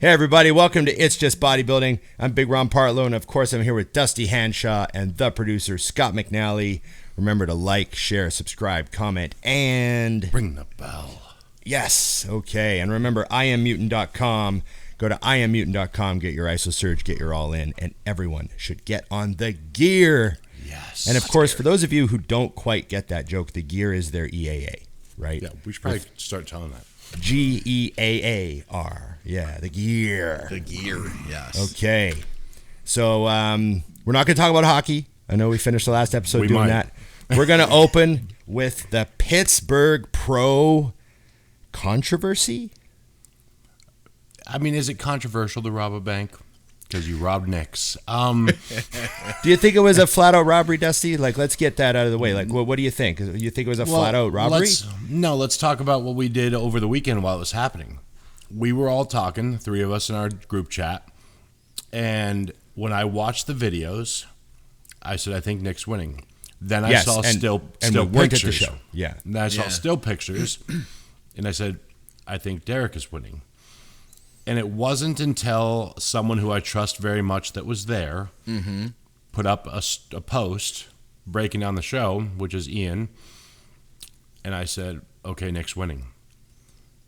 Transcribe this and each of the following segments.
Hey everybody, welcome to It's Just Bodybuilding. I'm Big Ron Partlow, and of course I'm here with Dusty Hanshaw and the producer, Scott McNally. Remember to like, share, subscribe, comment, and... ring the bell. Yes, okay. And remember, IamMutant.com. Go to IamMutant.com, get your IsoSurge, get your All In, and everyone should get on the gear. Yes. And of course, for those of you who don't quite get that joke, the gear is their EAA, right? Yeah, we should probably start telling that. Geaar. Yeah, the gear. The gear, yes. Okay. So we're not going to talk about hockey. I know we finished the last episode doing that. We're going to open with the Pittsburgh Pro controversy. I mean, is it controversial to rob a bank? Because you robbed Nick's. Do you think it was a flat-out robbery, Dusty? Like, let's get that out of the way. Like, what do you think? You think it was a flat-out robbery? Let's talk about what we did over the weekend while it was happening. We were all talking, three of us in our group chat, and when I watched the videos, I said, I think Nick's winning. Then I saw still pictures. At the show. Yeah. And then I saw still pictures, and I said, I think Derek is winning. And it wasn't until someone who I trust very much that was there put up a post breaking down the show, which is Ian, and I said, okay, Nick's winning.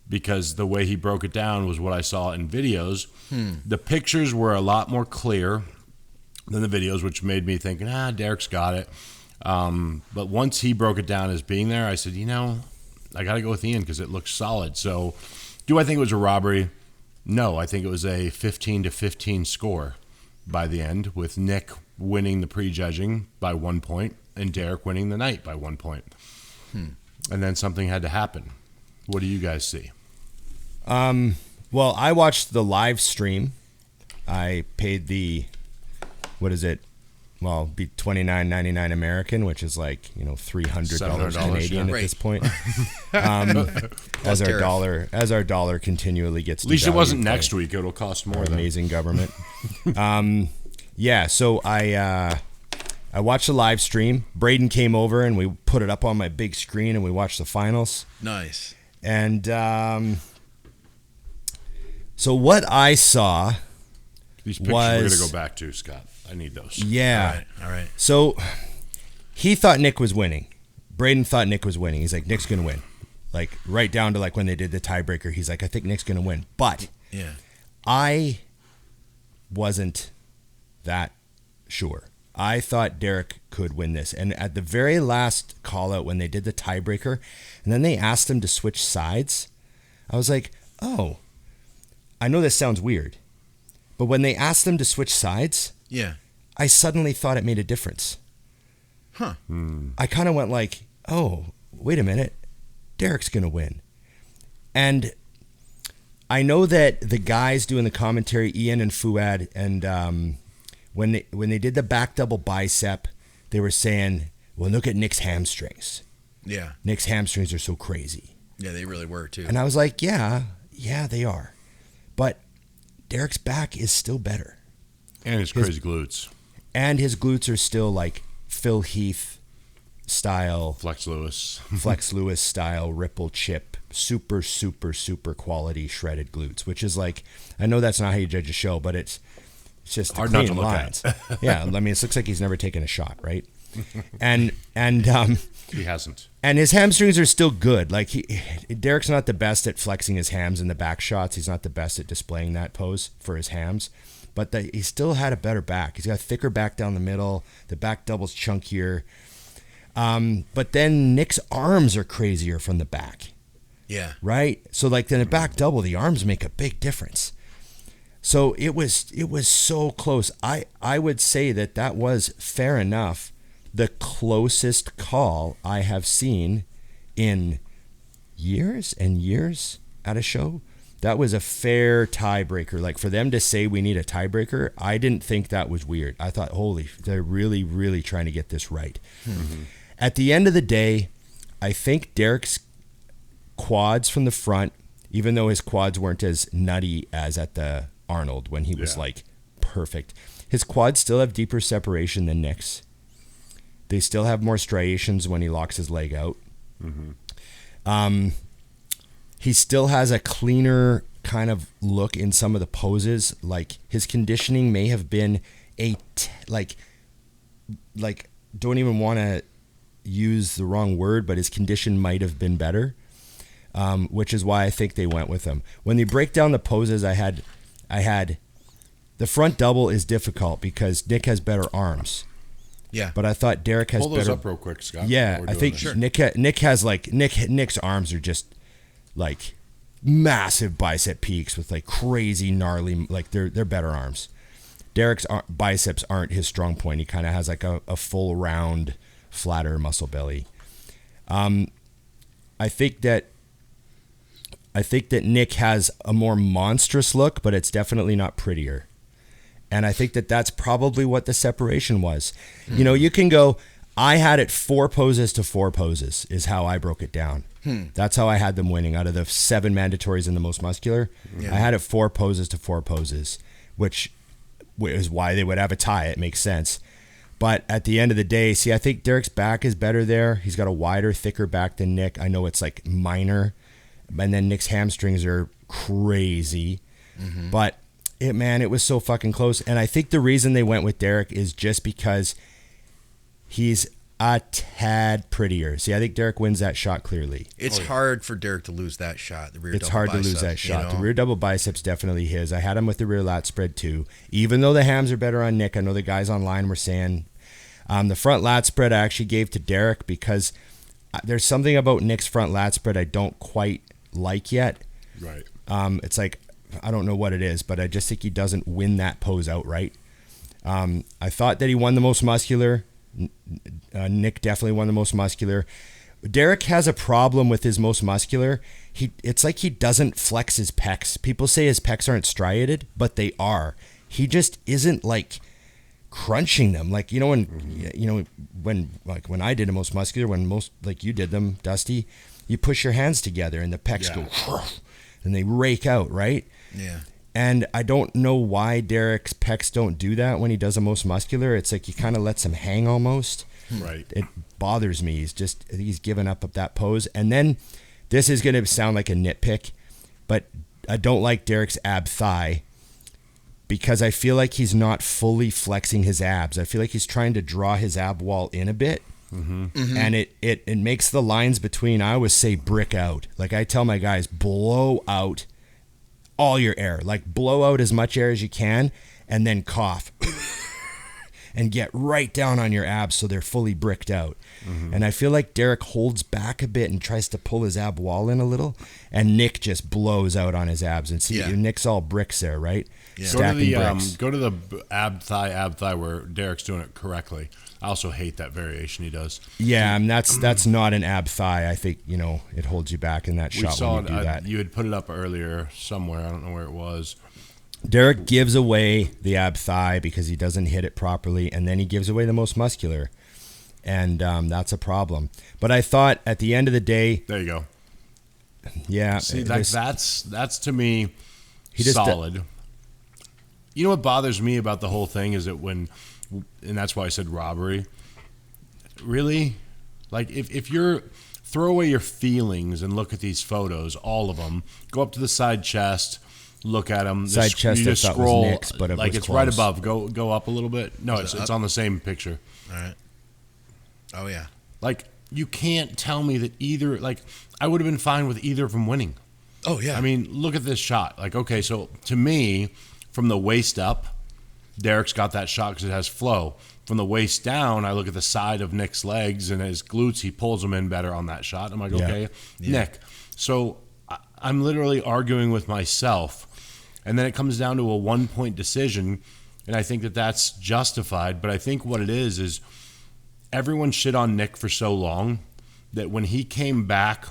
Because the way he broke it down was what I saw in videos. The pictures were a lot more clear than the videos, which made me think, Derek's got it. But once he broke it down as being there, I said, I got to go with Ian because it looks solid. So do I think it was a robbery? No, I think it was a 15-15 score by the end, with Nick winning the prejudging by 1 point and Derek winning the night by 1 point. And then something had to happen. What do you guys see? Well, I watched the live stream. I paid the, what is it? Well, be $29.99 American, which is like $300 Canadian at this point. As our dollar continually gets. At least it wasn't next week. It'll cost more. Amazing government. So I watched the live stream. Braden came over and we put it up on my big screen and we watched the finals. Nice. And so what I saw. These pictures we're going to go back to, Scott. I need those. Yeah. All right. So he thought Nick was winning. Braden thought Nick was winning. He's like, Nick's going to win. Like, right down to like when they did the tiebreaker, he's like, I think Nick's going to win. But I wasn't that sure. I thought Derek could win this. And at the very last call out when they did the tiebreaker, and then they asked him to switch sides, I was like, oh, I know this sounds weird. But when they asked him to switch sides, I suddenly thought it made a difference. Huh. I kind of went like, oh, wait a minute. Derek's going to win. And I know that the guys doing the commentary, Ian and Fuad, and when they did the back double bicep, they were saying, well, look at Nick's hamstrings. Yeah. Nick's hamstrings are so crazy. Yeah, they really were too. And I was like, yeah, they are. But Derek's back is still better. And his crazy glutes. And his glutes are still like Phil Heath style. Flex Lewis style, ripple chip, super, super, super quality shredded glutes, which is like, I know that's not how you judge a show, but it's just hard not to look lines. At. Yeah, I mean, it looks like he's never taken a shot, right? And he hasn't. And his hamstrings are still good. Like Derek's not the best at flexing his hams in the back shots. He's not the best at displaying that pose for his hams, but he still had a better back. He's got a thicker back down the middle. The back double's chunkier. But then Nick's arms are crazier from the back. Yeah. Right? So like in a back double, the arms make a big difference. So it was so close. I would say that was fair enough. The closest call I have seen in years and years at a show. That was a fair tiebreaker. Like for them to say we need a tiebreaker, I didn't think that was weird. I thought, holy, they're really, really trying to get this right. Mm-hmm. At the end of the day, I think Derek's quads from the front, even though his quads weren't as nutty as at the Arnold when he was like perfect, his quads still have deeper separation than Nick's. They still have more striations when he locks his leg out. Mm-hmm. He still has a cleaner kind of look in some of the poses, like his conditioning may have been like don't even want to use the wrong word, but his condition might have been better, which is why I think they went with him. When they break down the poses, I had the front double is difficult because Nick has better arms. Yeah. But I thought Derek has Pull those better. up real quick, Scott. Yeah, I think Nick has like Nick's arms are just like massive bicep peaks with like crazy gnarly, like they're better arms. Derek's biceps aren't his strong point. He kind of has like a full round, flatter muscle belly. I think that Nick has a more monstrous look, but it's definitely not prettier. And I think that that's probably what the separation was. You know, you can go, I had it 4 poses to 4 poses is how I broke it down. That's how I had them winning out of the 7 mandatories and the most muscular. Yeah. I had it 4 poses to 4 poses, which is why they would have a tie. It makes sense. But at the end of the day, see, I think Derek's back is better there. He's got a wider, thicker back than Nick. I know it's like minor. And then Nick's hamstrings are crazy. But it was so fucking close. And I think the reason they went with Derek is just because he's a tad prettier. See, I think Derek wins that shot clearly. It's hard for Derek to lose that shot. The rear It's double hard bicep, to lose that shot. you know? The rear double bicep's definitely his. I had him with the rear lat spread too. Even though the hams are better on Nick, I know the guys online were saying the front lat spread I actually gave to Derek because there's something about Nick's front lat spread I don't quite like yet. Right. It's like, I don't know what it is, but I just think he doesn't win that pose outright. I thought that he won the most muscular. Nick definitely won the most muscular. Derek has a problem with his most muscular. It's like he doesn't flex his pecs. People say his pecs aren't striated, but they are. He just isn't like crunching them. Like, when I did the most muscular, when most like you did them, Dusty, you push your hands together and the pecs go and they rake out, right? Yeah. And I don't know why Derek's pecs don't do that when he does the most muscular. It's like he kind of lets him hang almost. Right. It bothers me. He's given up that pose. And then this is going to sound like a nitpick, but I don't like Derek's ab thigh because I feel like he's not fully flexing his abs. I feel like he's trying to draw his ab wall in a bit. And it makes the lines between, I always say, brick out. Like I tell my guys, blow out all your air. Like blow out as much air as you can and then cough and get right down on your abs so they're fully bricked out. And I feel like Derek holds back a bit and tries to pull his ab wall in a little, and Nick just blows out on his abs. And see, Nick's all bricks there, right? Yeah. Stacking bricks. Go to the ab thigh where Derek's doing it correctly. I also hate that variation he does. Yeah, and that's not an ab thigh. I think, it holds you back in that shot when you do that. You had put it up earlier somewhere. I don't know where it was. Derek gives away the ab thigh because he doesn't hit it properly, and then he gives away the most muscular. And that's a problem. But I thought at the end of the day... There you go. Yeah. See, that's to me solid. You know what bothers me about the whole thing is that and that's why I said robbery. Really? Like, if you're... Throw away your feelings and look at these photos, all of them. Go up to the side chest, look at them. Side chest, you just I thought scroll, was Nick's, but it like was it's close. right above. Go up a little bit. No, it's on the same picture. All right. Oh, yeah. Like, you can't tell me that either... Like, I would have been fine with either of them winning. Oh, yeah. I mean, look at this shot. Like, okay, so to me, from the waist up, Derek's got that shot because it has flow. From the waist down, I look at the side of Nick's legs and his glutes. He pulls them in better on that shot. I'm like, okay, Nick. So I'm literally arguing with myself. And then it comes down to a 1-point decision, and I think that that's justified. But I think what it is everyone shit on Nick for so long that when he came back,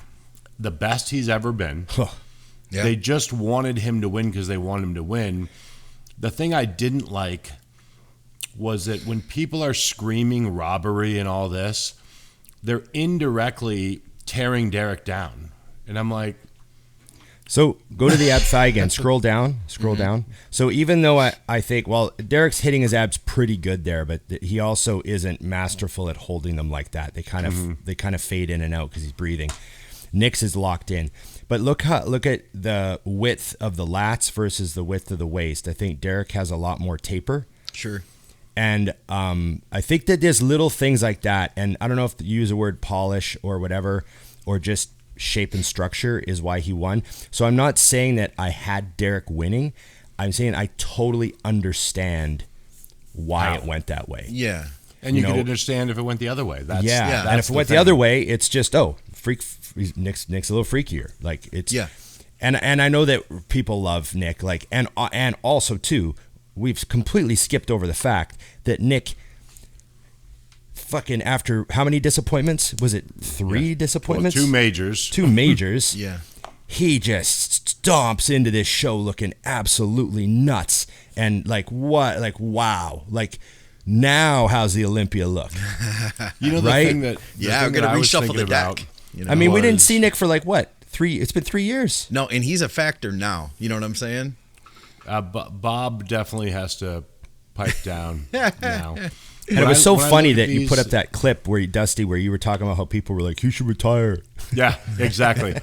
the best he's ever been, they just wanted him to win because they wanted him to win. The thing I didn't like was that when people are screaming robbery and all this, they're indirectly tearing Derek down. And I'm like... So go to the ab thigh again. Scroll down. Down. So even though I think, Derek's hitting his abs pretty good there, but he also isn't masterful at holding them like that. They kind of fade in and out because he's breathing. Nick's is locked in. But look at the width of the lats versus the width of the waist. I think Derek has a lot more taper. Sure. And I think that there's little things like that. And I don't know if you use the word polish or whatever, or just shape and structure is why he won. So I'm not saying that I had Derek winning. I'm saying I totally understand why it went that way. Yeah. And you could understand if it went the other way. That's, yeah. That's And if it went the other way, it's just, Nick's a little freakier. Like it's, and I know that people love Nick, like, and also too, we've completely skipped over the fact that Nick, fucking after how many disappointments? Was it 3 disappointments? Well, 2 majors. 2 majors. Yeah. He just stomps into this show looking absolutely nuts. And like, what? Like, wow. Like, now how's the Olympia look? You know, the right? thing that... we're going to reshuffle the deck. You know, I mean, we didn't see Nick for like, what? 3? It's been 3 years. No, and he's a factor now. You know what I'm saying? Bob definitely has to pipe down now. And it was so funny that you put up that clip where Dusty, where you were talking about how people were like, "You should retire." Yeah, exactly.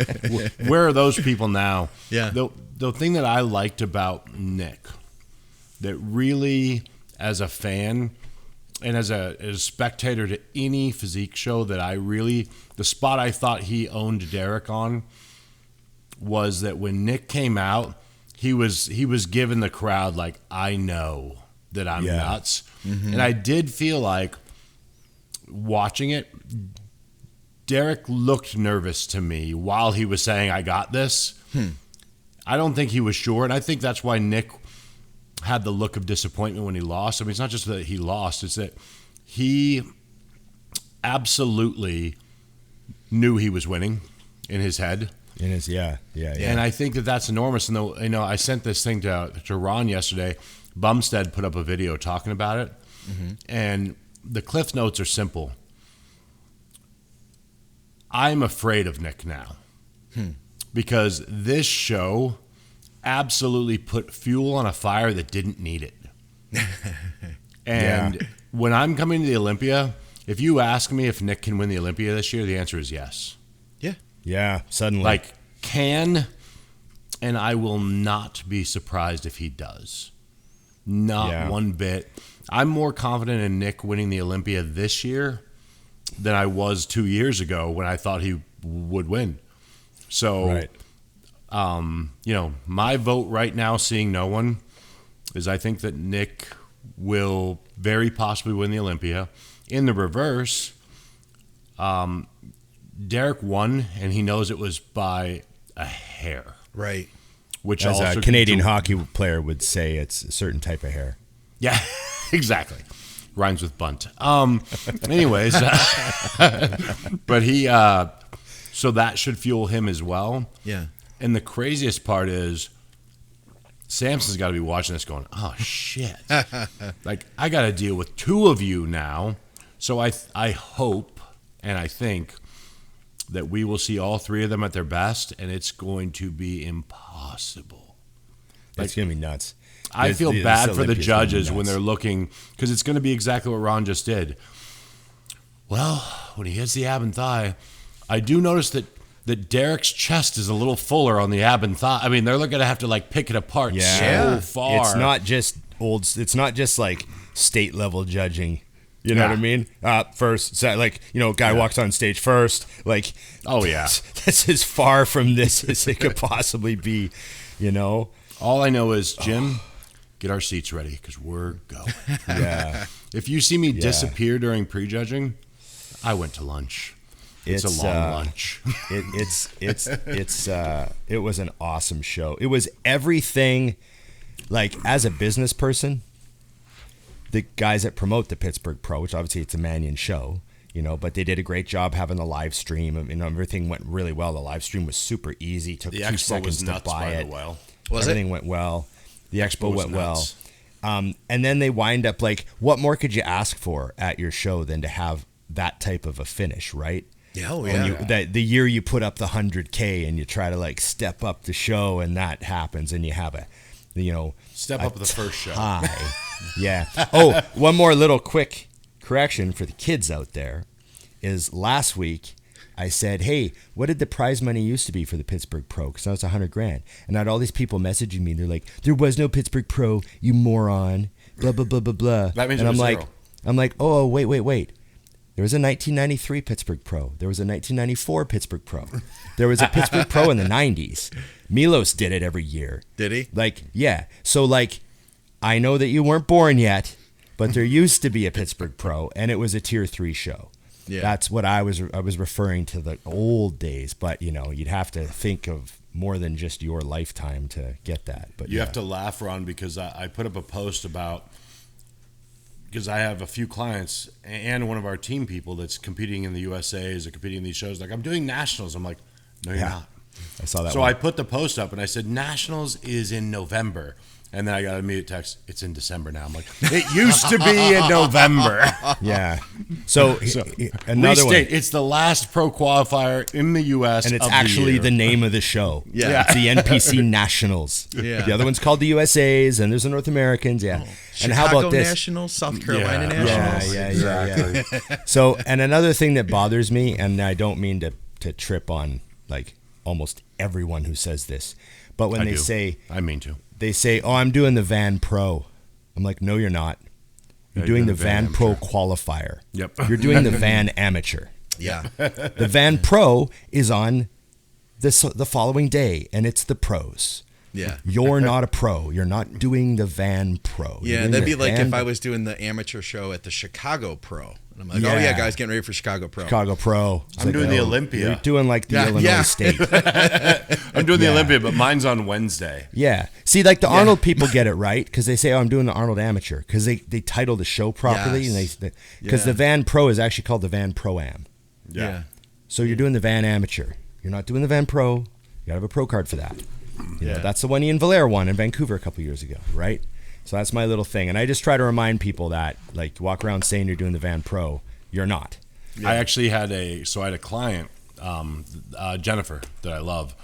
Where are those people now? Yeah. The thing that I liked about Nick, that really, as a fan and as a spectator to any physique show, that the spot I thought he owned Derek on was that when Nick came out, he was giving the crowd like, I know that I'm nuts. Mm-hmm. And I did feel like watching it, Derek looked nervous to me while he was saying, I got this. I don't think he was sure. And I think that's why Nick had the look of disappointment when he lost. I mean, it's not just that he lost, it's that he absolutely knew he was winning in his head. In his, yeah. And I think that that's enormous. And I sent this thing to Ron yesterday. Bumstead put up a video talking about it. Mm-hmm. And the Cliff Notes are simple. I'm afraid of Nick now. Because this show absolutely put fuel on a fire that didn't need it. And when I'm coming to the Olympia, if you ask me if Nick can win the Olympia this year, the answer is yes. Yeah, suddenly. Like, and I will not be surprised if he does. Not one bit. I'm more confident in Nick winning the Olympia this year than I was 2 years ago when I thought he would win. So, my vote right now, seeing no one, is I think that Nick will very possibly win the Olympia. In the reverse, Derek won, and he knows it was by a hair. Right. Which as also a Canadian hockey player would say, it's a certain type of hair. Yeah, exactly. Rhymes with bunt. Anyways, but he, so that should fuel him as well. Yeah. And the craziest part is, Samson's got to be watching this going, oh, shit. Like, I got to deal with 2 of you now. So I hope and I think that we will see all 3 of them at their best, and it's going to be impossible. It's going to be nuts. I feel bad for the judges when they're looking, because it's going to be exactly what Ron just did. Well, when he hits the ab and thigh, I do notice that Derek's chest is a little fuller on the ab and thigh. I mean, they're going to have to like pick it apart so far. It's not just it's not just like state level judging. You know what I mean? First, like, guy walks on stage first. Like, oh yeah, that's as far from this as it could possibly be. All I know is, Jim, get our seats ready because we're going. Yeah. If you see me disappear during prejudging, I went to lunch. It's a long lunch. It was an awesome show. It was everything. Like, as a business person, the guys that promote the Pittsburgh Pro, which obviously it's a Mannion show, but they did a great job having the live stream. I mean, everything went really well. The live stream was super easy. Took 2 seconds to buy it. Everything went well. The expo went well. And then they wind up like, what more could you ask for at your show than to have that type of a finish, right? The year you put up the 100K and you try to like step up the show, and that happens, and you have step up the first show. Yeah. Oh, one more little quick correction for the kids out there is last week I said, hey, what did the prize money used to be for the Pittsburgh Pro? Because now it's $100,000. And I had all these people messaging me. They're like, there was no Pittsburgh Pro, you moron. Blah, blah, blah, blah, blah. That means and it was I'm like, oh, wait. There was a 1993 Pittsburgh Pro. There was a 1994 Pittsburgh Pro. There was a Pittsburgh Pro in the 90s. Milos did it every year. Did he? Like, yeah. So, like, I know that you weren't born yet, but there used to be a Pittsburgh Pro, and it was a Tier 3 show. Yeah. That's what I was referring to, the old days. But, you know, you'd have to think of more than just your lifetime to get that. But you have to laugh, Ron, because I put up a post about, because I have a few clients and one of our team people that's competing in the USAs or competing in these shows. Like, I'm doing nationals. I'm like, no, you're not. I saw that. So one. I put the post up and I said, nationals is in November. And then I got an immediate text, it's in December now. I'm like, it used to be in November. Yeah. So another one. It's the last pro qualifier in the U.S. And it's actually the name of the show. Yeah. It's the NPC Nationals. Yeah. The other one's called the USAs, and there's the North Americans. Yeah. And Chicago how about this? Nationals, South Carolina Nationals. Yeah. Exactly. So, and another thing that bothers me, and I don't mean to trip on like almost everyone who says this, but when I mean to. They say, oh, I'm doing the Van Pro. I'm like, no, you're not. You're doing the Van Pro qualifier. Yep. You're doing the Van Amateur. Yeah. The Van Pro is on the following day, and it's the pros. Yeah. You're not a pro. You're not doing the Van Pro. Yeah, that'd be like if I was doing the amateur show at the Chicago Pro. And I'm like, oh, yeah, guys, getting ready for Chicago Pro. Chicago Pro. I'm doing the Olympia. You're doing like the Illinois State. I'm doing the Olympia, but mine's on Wednesday. Yeah. See, like the Arnold people get it right because they say, oh, I'm doing the Arnold Amateur because they title the show properly. Yes. And because the Van Pro is actually called the Van Pro-Am. Yeah. So you're doing the Van Amateur. You're not doing the Van Pro. You got to have a pro card for that. You know, that's the one Ian Valera won in Vancouver a couple years ago, right? So that's my little thing. And I just try to remind people that, like, walk around saying you're doing the Van Pro. You're not. Yeah. I actually had a client, Jennifer, that I love.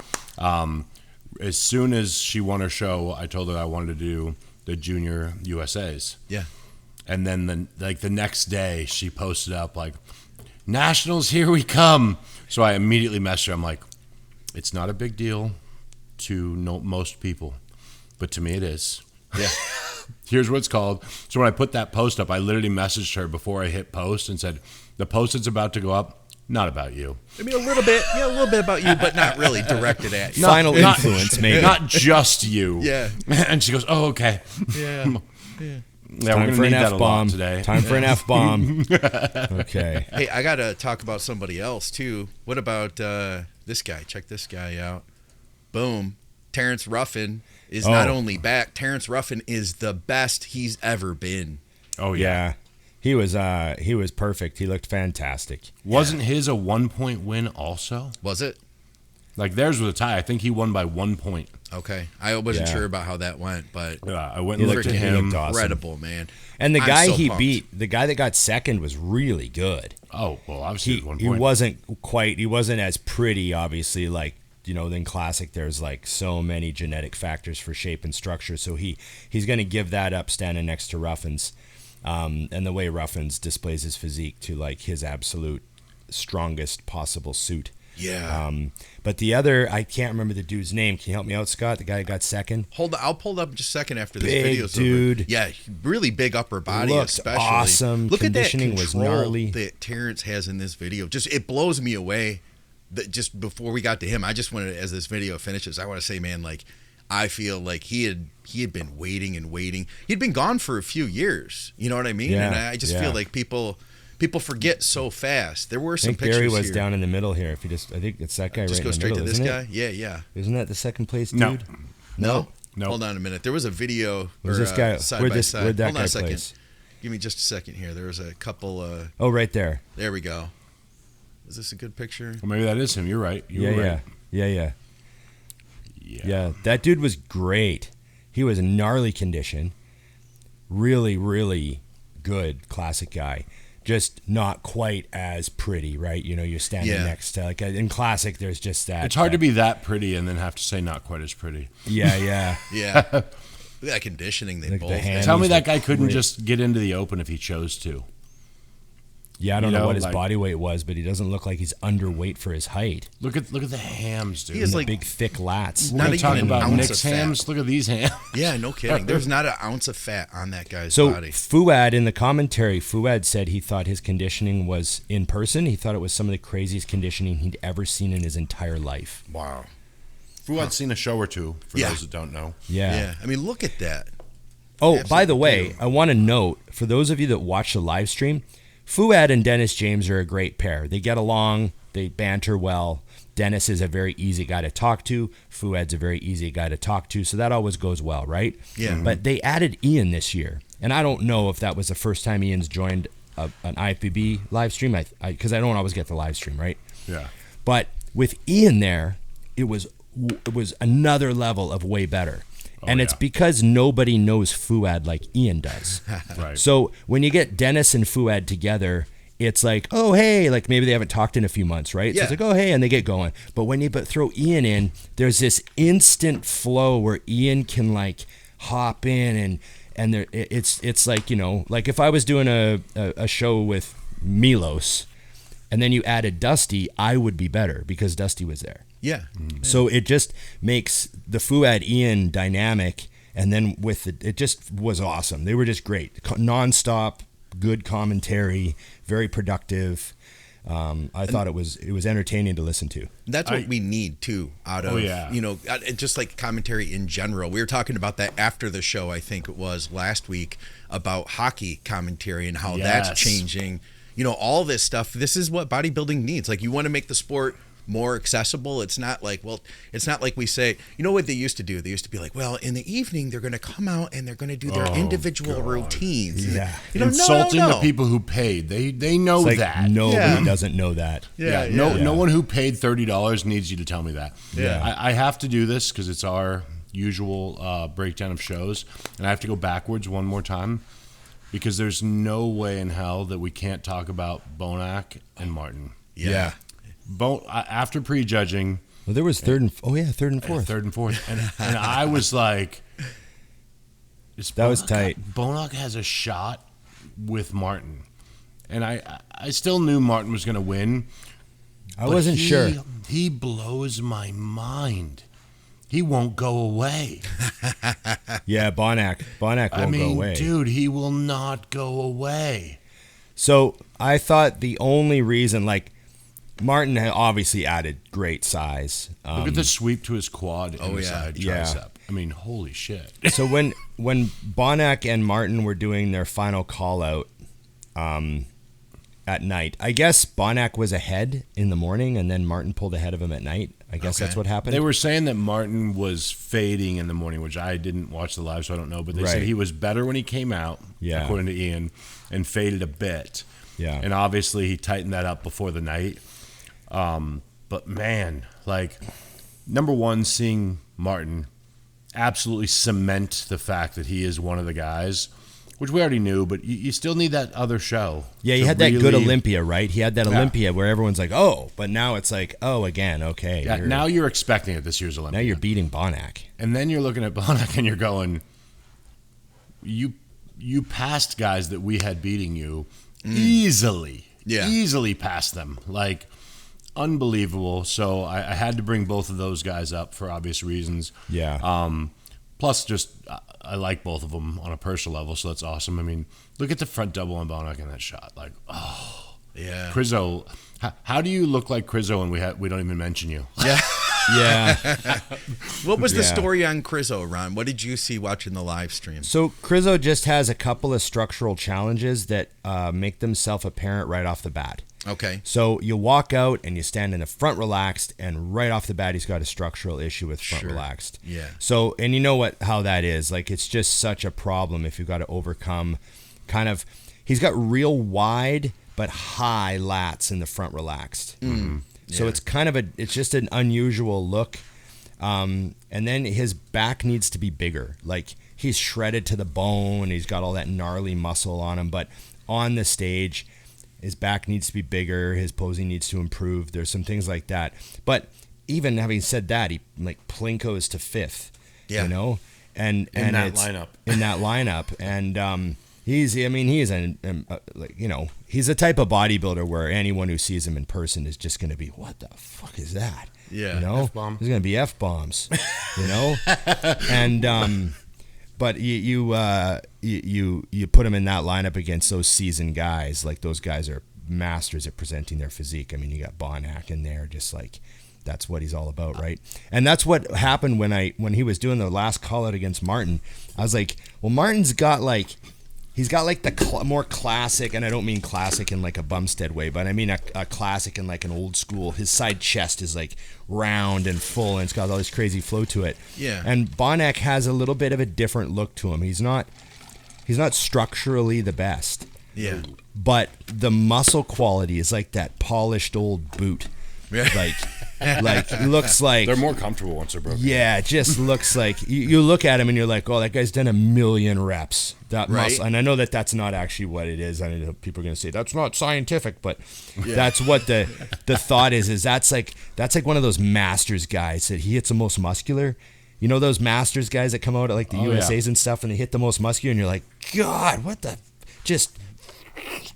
As soon as she won her show, I told her I wanted to do the Junior USAs. Yeah. And then the next day, she posted up, like, Nationals, here we come. So I immediately messaged her. I'm like, it's not a big deal to most people, but to me it is. Yeah. Here's what it's called. So when I put that post up, I literally messaged her before I hit post and said, the post that's about to go up, not about you. I mean, a little bit about you, but not really directed at you. Final influence, maybe. Not just you. Yeah. And she goes, oh, okay. Yeah. Yeah, Time we're going for to an need that a lot F-bomb today. Time for an F-bomb. Okay. Hey, I got to talk about somebody else, too. What about this guy? Check this guy out. Boom. Terrence Ruffin is not only back. Terrence Ruffin is the best he's ever been. Oh, yeah. He was perfect. He looked fantastic. Wasn't his a 1-point win also? Was it? Like theirs was a tie. I think he won by 1 point. Okay. I wasn't sure about how that went, but I went and looked at him. He looked awesome. Incredible, man. And the guy he pumped. beat, the guy that got second was really good. Oh, well, obviously it was 1 He point. he wasn't as pretty, obviously, like, you know, than Classic. There's like so many genetic factors for shape and structure. So he's going to give that up standing next to Ruffins. And the way Ruffins displays his physique to like his absolute strongest possible suit. Yeah. But the other, I can't remember the dude's name. Can you help me out, Scott? The guy who got second? Hold on. I'll pull it up in just a second after this Big video's dude. over. Yeah, really big upper body, Looked especially. awesome. Look at that Conditioning was control gnarly. that Terrence has in this video. Just it blows me away. That just before we got to him, I just wanted, as this video finishes, I want to say, man, like I feel like he had been waiting and waiting. He'd been gone for a few years. You know what I mean? Yeah, and I just feel like people forget so fast. There were I some think pictures Barry was here. down in the middle here. If you I think it's that guy Just right go in the straight middle, to this isn't guy. it? Yeah. Isn't that the second place dude? No. No. No. Hold on a minute. There was a video. Where's or, this guy? Side Where'd by side. that Hold on guy a second. place? Give me just a second here. There was a couple. Oh, right there. There we go. Is this a good picture? Well, maybe that is him. You're right. You're right. Yeah. That dude was great. He was gnarly condition. Really, really good Classic guy. Just not quite as pretty, right? You know, you're standing next to, like, in Classic, there's just that. It's hard to be that pretty and then have to say not quite as pretty. Yeah. Yeah. Look at that conditioning they Like both the had. hand. Tell me He's that like guy couldn't great. just get into the open if he chose to. Yeah, I don't know what his body weight was, but he doesn't look like he's underweight for his height. Look at the hams, dude. He has Like big, thick lats. We're talking about ounce Nick's of fat. hams. Look at these hams. Yeah, no kidding. There's not an ounce of fat on that guy's So body. Fouad, in the commentary, Fouad said he thought his conditioning was in person. He thought it was some of the craziest conditioning he'd ever seen in his entire life. Wow. Fouad's seen a show or two, for Yeah. those that don't know. Yeah. I mean, look at that. Oh, Absolutely by the way, beautiful. I want to note, for those of you that watch the live stream, Fouad and Dennis James are a great pair. They get along. They banter well. Dennis is a very easy guy to talk to. Fouad's a very easy guy to talk to. So that always goes well, right? Yeah. But they added Ian this year. And I don't know if that was the first time Ian's joined an IFBB live stream, because I don't always get the live stream, right? Yeah. But with Ian there, it was another level of way better. And it's because nobody knows Fouad like Ian does. Right. So when you get Dennis and Fouad together, it's like, oh, hey, like maybe they haven't talked in a few months, right? Yeah. So it's like, oh, hey, and they get going. But when you throw Ian in, there's this instant flow where Ian can like hop in and there, it's like, you know, like if I was doing a show with Milos and then you added Dusty, I would be better because Dusty was there. Yeah. So it just makes the Fouad Ian dynamic, and then with it just was awesome. They were just great, nonstop, good commentary, very productive. I thought it was entertaining to listen to. That's what we need too out of, you know, just like commentary in general. We were talking about that after the show, I think it was last week, about hockey commentary and how that's changing. You know, all this stuff. This is what bodybuilding needs. Like, you want to make the sport more accessible. It's not like we say, you know what they used to do? They used to be like, well, in the evening they're going to come out and they're going to do their individual routines. Yeah. You know, Insulting no. the people who paid. They know It's like that. nobody doesn't know that. No one who paid $30 needs you to tell me that. Yeah. I have to do this because it's our usual breakdown of shows, and I have to go backwards one more time because there's no way in hell that we can't talk about Bonac and Martin. Yeah. After prejudging, Well, there was third and fourth. third and fourth, and I was like, That was tight. Bonac has a shot with Martin, and I still knew Martin was going to win. I wasn't sure. He blows my mind. He won't go away. Yeah, Bonac won't go away. Dude, he will not go away. So I thought the only reason, like, Martin had obviously added great size. Look at the sweep to his quad and his side Yeah. tricep. I mean, holy shit. So when Bonac and Martin were doing their final call out at night, I guess Bonac was ahead in the morning and then Martin pulled ahead of him at night. I guess that's what happened. They were saying that Martin was fading in the morning, which I didn't watch the live, so I don't know. But they said he was better when he came out, according to Ian, and faded a bit. Yeah. And obviously he tightened that up before the night. But man, like, number one, seeing Martin absolutely cement the fact that he is one of the guys, which we already knew, but you still need that other show. Yeah, he had that good Olympia, right? He had that Olympia where everyone's like, oh, but now it's like, oh, again, okay. Yeah, now you're expecting it this year's Olympia. Now you're beating Bonac. And then you're looking at Bonac and you're going, you passed guys that we had beating you easily. Yeah. Easily passed them. Like, unbelievable. So I had to bring both of those guys up for obvious reasons. Yeah. Plus, just I like both of them on a personal level, so that's awesome. I mean, look at the front double on Bonac in that shot. Like, oh, yeah. Krizo, how do you look like Krizo and we don't even mention you? Yeah. Yeah. What was the story on Krizo, Ron? What did you see watching the live stream? So Krizo just has a couple of structural challenges that make themselves apparent right off the bat. Okay. So you walk out and you stand in the front relaxed, and right off the bat he's got a structural issue with front relaxed. Yeah. So, and you know how that is. Like, it's just such a problem if you've got to overcome kind of, he's got real wide but high lats in the front relaxed. Mm-hmm. So it's kind of it's just an unusual look. And then his back needs to be bigger. Like, he's shredded to the bone. He's got all that gnarly muscle on him, but on the stage, his back needs to be bigger. His posing needs to improve. There's some things like that. But even having said that, he like plinkos to fifth. Yeah. You know, and in that lineup. In that lineup, and I mean, he is like, you know, he's a type of bodybuilder where anyone who sees him in person is just going to be, what the fuck is that? Yeah. You know, F-bomb. there's going to be F-bombs, you know? And, but you put him in that lineup against those seasoned guys. Like, those guys are masters at presenting their physique. I mean, you got Bonac in there, just like, that's what he's all about, right? And that's what happened when he was doing the last call out against Martin. I was like, well, Martin's got like, he's got like the more classic, and I don't mean classic in like a Bumstead way, but I mean a classic in like an old school. His side chest is like round and full, and it's got all this crazy flow to it. Yeah. And Bonac has a little bit of a different look to him. He's not structurally the best. Yeah. But the muscle quality is like that polished old boot. Like looks like They're more comfortable once they're broken. Yeah, it just looks like you look at him and you're like, oh, that guy's done 1,000,000 reps. That Right. muscle, and I know that's not actually what it is. I know people are going to say that's not scientific, but that's what the thought is that's like one of those masters guys that he hits the most muscular. You know those masters guys that come out at like the USAs and stuff, and they hit the most muscular, and you're like, God, what the just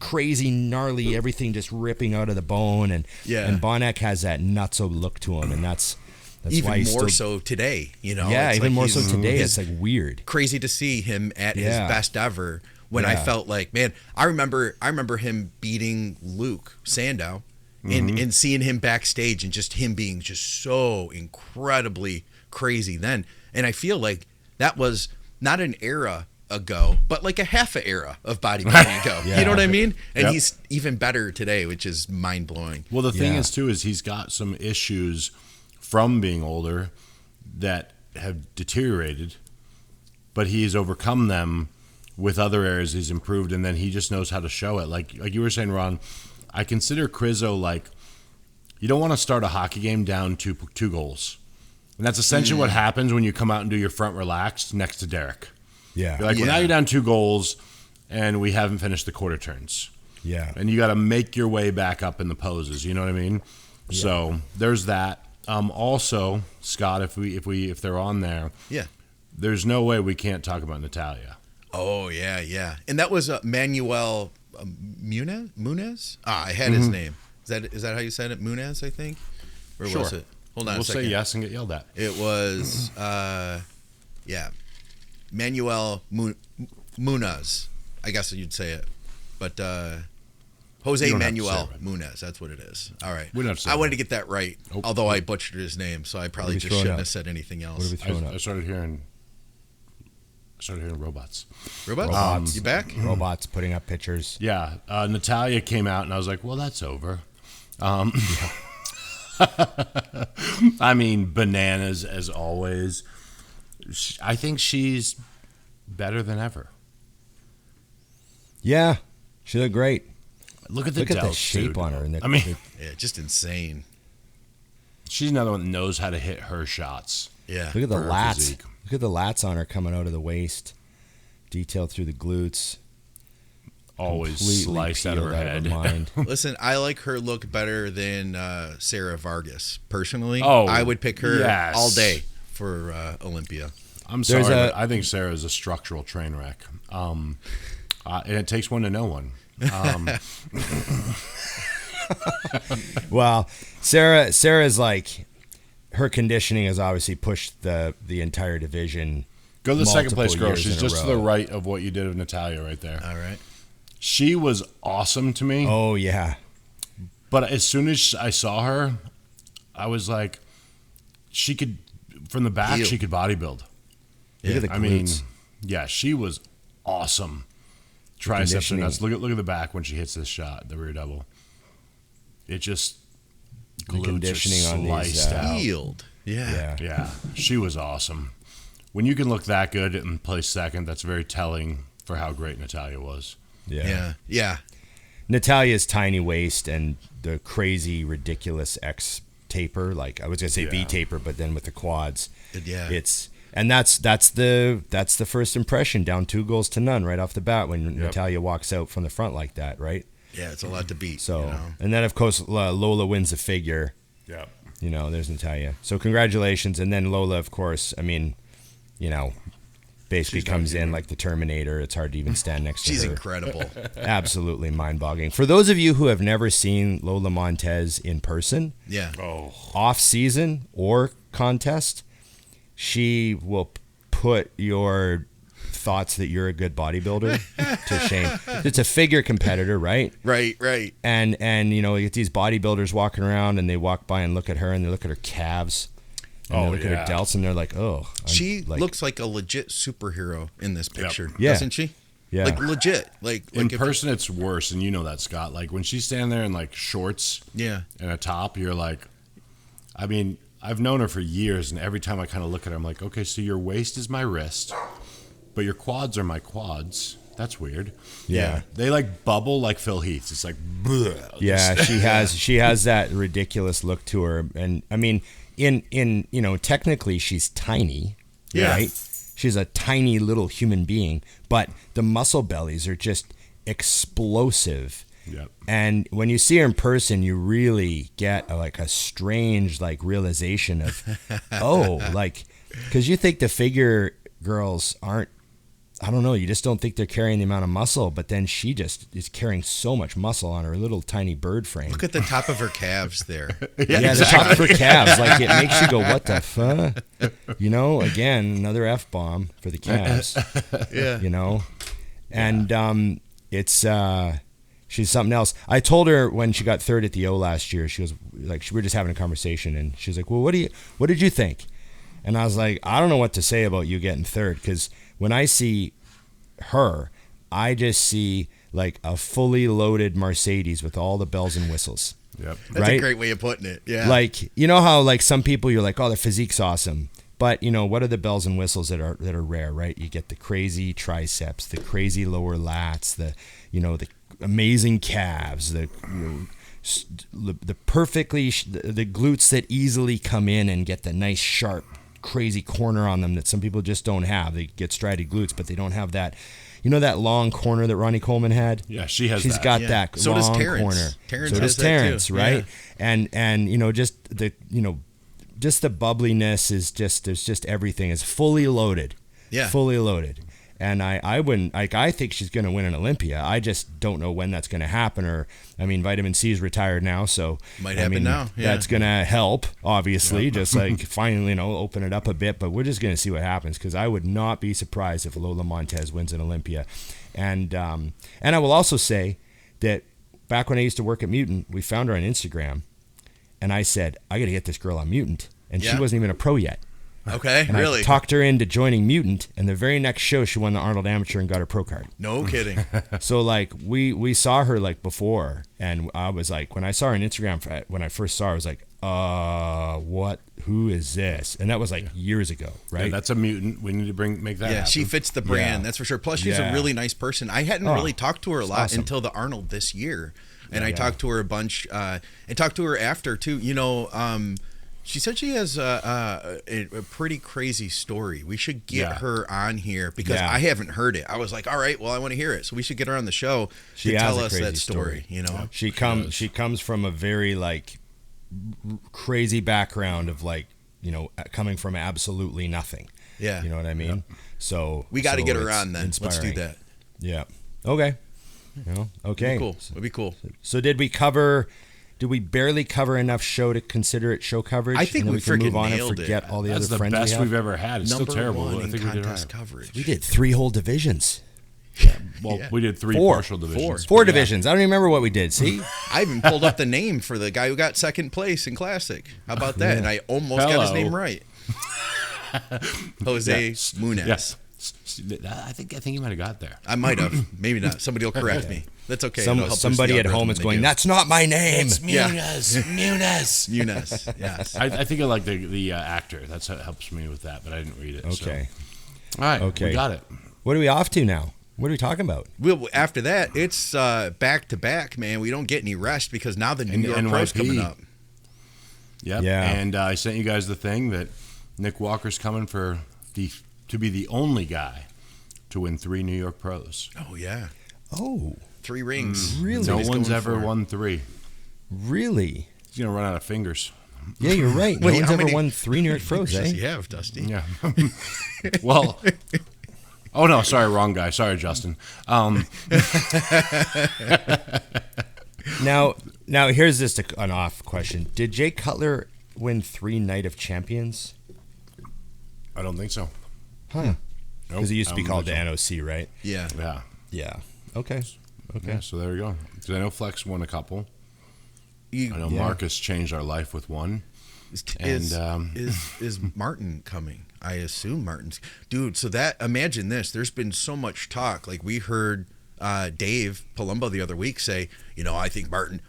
crazy gnarly, everything just ripping out of the bone, and Bonac has that nutso look to him, and that's even why he's more still, so today, you know. yeah, It's even like more so today. it's It's like weird. crazy to see him at his best ever. When I Yeah. felt like, man, I remember him beating Luke Sandow, and seeing him backstage, and just him being just so incredibly crazy then. And I feel like that was not an era ago, but like a half a era of bodybuilding ago. Yeah. You know what I mean? And Yep. he's even better today, which is mind blowing. Well, the thing Yeah. is too is he's got some issues from being older that have deteriorated, but he's overcome them with other areas he's improved, and then he just knows how to show it. Like you were saying, Ron, I consider Krizo like, you don't want to start a hockey game down two goals. And that's essentially what happens when you come out and do your front relaxed next to Derek. Yeah, You're like, well, now you're down 2 goals, and we haven't finished the quarter turns. yeah, And you got to make your way back up in the poses. You know what I mean? Yeah. So there's that. Also, Scott, if they're on there, there's no way we can't talk about Natalia. Oh yeah. And that was Manuel Munez. I had his name. Is that how you said it? Munez, I think. Or Sure. was it? Hold on We'll a second. say yes and get yelled at. It was, Manuel Munez. I guess you'd say it. But Jose You don't have to Manuel say it. Munez. That's what it is. All right. We don't have to say I it. wanted to get that right, Oh. although I butchered his name, so I probably we just throwing shouldn't up? have said anything What are else. we throwing I up? started hearing robots. Robots? You back? Robots putting up pictures. Yeah, Natalia came out, and I was like, well, that's over. I mean, bananas as always. I think she's better than ever. Yeah, she looked great. Look at the Look at the delts, shape dude. on her. I mean, Yeah, just insane. she's another one that knows how to hit her shots. Yeah. Look at the for her lats. physique. Look at the lats on her coming out of the waist, detailed through the glutes. Always Completely sliced out of her peeled head. mind. Listen, I like her look better than Sarah Vargas. Personally, Oh, I would pick her yes. all day for Olympia. I'm There's sorry, a- but I think Sarah is a structural train wreck. And it takes one to know one. Well, Sarah's like, her conditioning has obviously pushed the entire division. Go to the second multiple place, girl. years She's in a just to row. the right of what you did of Natalia right there. All right. She was awesome to me. Oh yeah, But as soon as I saw her, I was like, she could, from the back, Heel. she could bodybuild. look at the glutes. I mean, yeah, she was awesome. Triceps and conditioning. nuts. Look at the back when she hits this shot, the rear double. It just glutes conditioning are on these, sliced out. Healed. Yeah. Yeah, she was awesome. When you can look that good and place second, that's very telling for how great Natalia was. Yeah. Natalia's tiny waist and the crazy, ridiculous X taper. Like I was gonna say V Yeah. taper, but then with the quads, Yeah. that's the first impression. Down 2 goals to none right off the bat when Natalia walks out from the front like that, right? Yeah, it's a lot to beat. So, you know? and then of course Lola wins the figure. Yeah. You know, there's Natalia. So congratulations, and then Lola, of course. I mean, you know, basically comes in like the Terminator. It's hard to even stand next to her. She's incredible. Absolutely mind-boggling. For those of you who have never seen Lola Montez in person, Yeah. off season or contest, she will put your thoughts that you're a good bodybuilder to shame. It's a figure competitor, right? Right. And you know, you get these bodybuilders walking around and they walk by and look at her and they look at her calves. And they look at her delts and they're like, oh. She looks like a legit superhero in this picture, Yeah. doesn't she? Yeah. Like legit. Like in person, it's worse, and you know that, Scott. Like when she's standing there in like shorts, Yeah. and a top, you're like, I mean, I've known her for years, and every time I kind of look at her, I'm like, okay, so your waist is my wrist, but your quads are my quads. That's weird. Yeah. They like bubble like Phil Heath. It's like, bleh. Yeah, she has that ridiculous look to her. And I mean, in you know, technically she's tiny, Yeah. right? She's a tiny little human being, but the muscle bellies are just explosive. Yep. And when you see her in person, you really get a strange like realization of, because you think the figure girls aren't, I don't know, you just don't think they're carrying the amount of muscle, but then she just is carrying so much muscle on her little tiny bird frame. Look at the top of her calves there. Yeah, the top of her calves, like it makes you go, what the fuck? You know, again, another F-bomb for the calves. Yeah. You know? And it's she's something else. I told her when she got third at the O last year, she was like, we were just having a conversation and she was like, well, what did you think? And I was like, I don't know what to say about you getting third, because when I see her, I just see like a fully loaded Mercedes with all the bells and whistles. Yep. That's a great way of putting it. Yeah. Like, you know how like some people you're like, oh, their physique's awesome. But you know, what are the bells and whistles that are rare, right? You get the crazy triceps, the crazy lower lats, the amazing calves, the perfectly the glutes that easily come in and get the nice sharp crazy corner on them that some people just don't have. They get strided glutes, but they don't have that, you know, that long corner that Ronnie Coleman had. Yeah, she's got that so long does Terrence. corner. Terrence so does has that Terrence, too. right? Yeah. And you know, just the bubbliness is there's just everything is fully loaded. Yeah. Fully loaded. And I wouldn't, like, I think she's going to win an Olympia. I just don't know when that's going to happen. Or, I mean, Vitamin C is retired now, so Might happen now. Yeah. That's going to help, obviously, just like finally, you know, open it up a bit. But we're just going to see what happens, because I would not be surprised if Lola Montez wins an Olympia. And I will also say that back when I used to work at Mutant, we found her on Instagram, and I said, I got to get this girl on Mutant, and she wasn't even a pro yet. Okay, And really? I talked her into joining Mutant, and the very next show she won the Arnold Amateur and got her pro card. No kidding. So like we saw her like before, and I was like, when I saw her on Instagram when I first saw her, I was like, who is this? And that was like years ago, right? Yeah, that's a mutant. We need to make that happen. She fits the brand, that's for sure. Plus, she's a really nice person. I hadn't really talked to her a lot until the Arnold this year, and I talked to her a bunch. I talked to her after too. You know, she said she has a pretty crazy story. We should get her on here, because I haven't heard it. I was like, all right, well, I want to hear it, so we should get her on the show to tell us that story. You know, she comes from a very like crazy background of like, you know, coming from absolutely nothing. Yeah, you know what I mean. Yeah. So we got to get her on then. Inspiring. Let's do that. Yeah. Okay. You know, okay. It'd be cool. So did we barely cover enough show to consider it show coverage? I think and then we can move freaking on and nailed forget it. all the That's other the friends best we have. we've ever had. It's Number still terrible. one I in think we did contest right. coverage. We did 3 whole divisions. Well, we did 3 Four. partial divisions. 4 divisions. I don't even remember what we did. See? I even pulled up the name for the guy who got second place in Classic. How about that? And I almost got his name right. Jose Munez. Yes. I think you might have got there. I might have. Maybe not. Somebody will correct me. That's okay. Somebody at home is going, that's not my name. It's Munez. Munez. Munez. Yes. I think I like the actor. That's how it helps me with that, but I didn't read it. Okay. So. All right. Okay. We got it. What are we off to now? What are we talking about? Well, after that, it's back to back, man. We don't get any rest because now the New York Pro's coming up. Yep. Yeah. And I sent you guys the thing that Nick Walker's coming to be the only guy to win 3 New York Pros. Oh, yeah. Oh. 3 rings. Really? No one's ever won 3. Really? He's going to run out of fingers. Yeah, you're right. No Wait, one's how ever many won 3 New York Pros, does eh? he have, Dusty? Yeah. Well, Oh no, sorry, wrong guy. Sorry, Justin. Now here's just an off question. Did Jay Cutler win 3 Night of Champions? I don't think so. Huh. Nope, Because it used to be I don't called the think so. NOC, right? Yeah. Yeah. Yeah. Okay. Yeah, so there you go. Because I know Flex won a couple. I know Yeah. Marcus changed our life with one. Is Martin coming? I assume Martin's dude. So that imagine this. There's been so much talk. Like we heard Dave Palumbo the other week say, I think Martin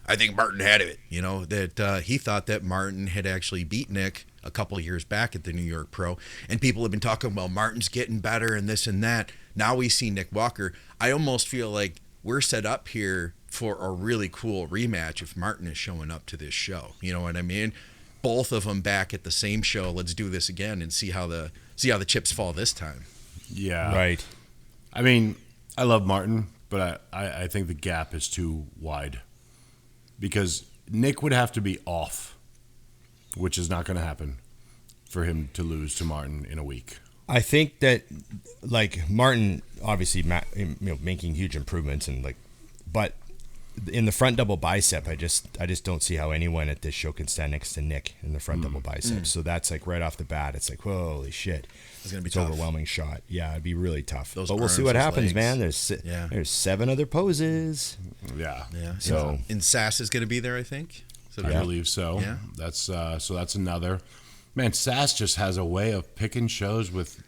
had it. That he thought that Martin had actually beat Nick a couple years back at the New York Pro, and people have been talking, well, Martin's getting better and this and that. Now we see Nick Walker. I almost feel like we're set up here for a really cool rematch if Martin is showing up to this show. You know what I mean? Both of them back at the same show. Let's do this again and see how the chips fall this time. Yeah. Right. I mean, I love Martin, but I think the gap is too wide. Because Nick would have to be off, which is not going to happen for him to lose to Martin in a week. I think that, like, Martin obviously making huge improvements but in the front double bicep, I just don't see how anyone at this show can stand next to Nick in the front double bicep. So that's like right off the bat, it's like, holy shit. It's gonna be It's tough. overwhelming shot. Yeah, it'd be really tough. Those But we'll see arms, what those happens, legs. man. There's 7 other poses. Yeah. Yeah. So- and Sass is going to be there, I think. So I believe so. Yeah. That's another. Man, Sass just has a way of picking shows with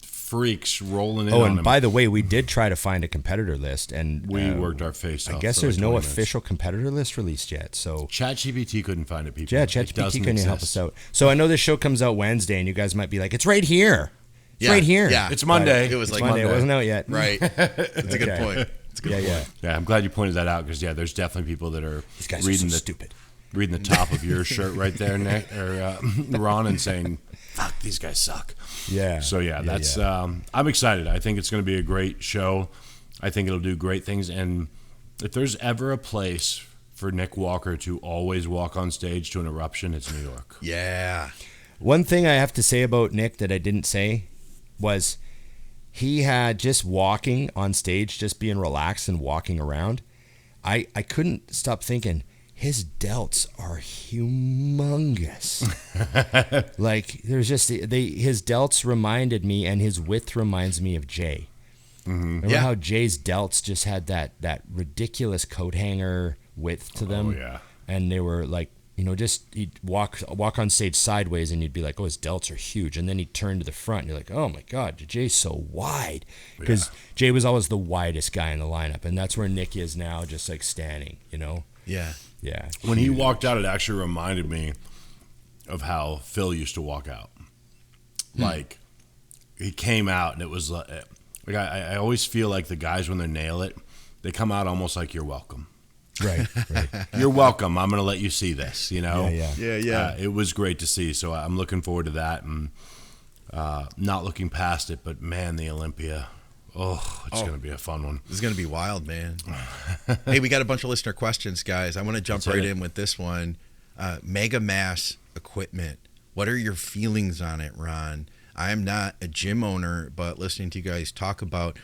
freaks rolling in Oh, on and him. by the way, we did try to find a competitor list, and We worked our face off. I guess for there's like no 20 minutes. official competitor list released yet. So ChatGPT couldn't find it, people. yeah, It ChatGPT doesn't can you help us exist. out? So I know this show comes out Wednesday, and you guys might be like, "It's right here. It's Yeah, right here." yeah. It's Monday. It was It's like Monday. It wasn't out yet. Right. That's a good Okay. point. It's a good point. Yeah. Yeah, I'm glad you pointed that out because there's definitely people that are These guys are reading so the stupid. reading the top of your shirt right there, Nick or Ron, and saying, "Fuck, these guys suck." Yeah. So that's yeah. I'm excited. I think it's going to be a great show. I think it'll do great things. And if there's ever a place for Nick Walker to always walk on stage to an eruption, it's New York. Yeah. One thing I have to say about Nick that I didn't say was he had just walking on stage, just being relaxed and walking around. I couldn't stop thinking, his delts are humongous. Like there's just his delts reminded me, and his width reminds me of Jay. Remember Yeah. how Jay's delts just had that ridiculous coat hanger width to them? Oh, yeah. And they were like, just he'd walk on stage sideways, and you'd be like, oh, his delts are huge. And then he'd turn to the front, and you're like, oh my God, Jay's so wide. Because Jay was always the widest guy in the lineup, and that's where Nick is now, just like standing, Yeah. Yeah. When he walked out, it actually reminded me of how Phil used to walk out. Like, he came out, and it was like I always feel like the guys, when they nail it, they come out almost like, you're welcome. Right. You're welcome. I'm going to let you see this, Yeah. Yeah. It was great to see. So I'm looking forward to that, and not looking past it. But, man, the Olympia, it's going to be a fun one. This is going to be wild, man. Hey, we got a bunch of listener questions, guys. I want to jump right in with this one. Megamass equipment. What are your feelings on it, Ron? I am not a gym owner, but listening to you guys talk about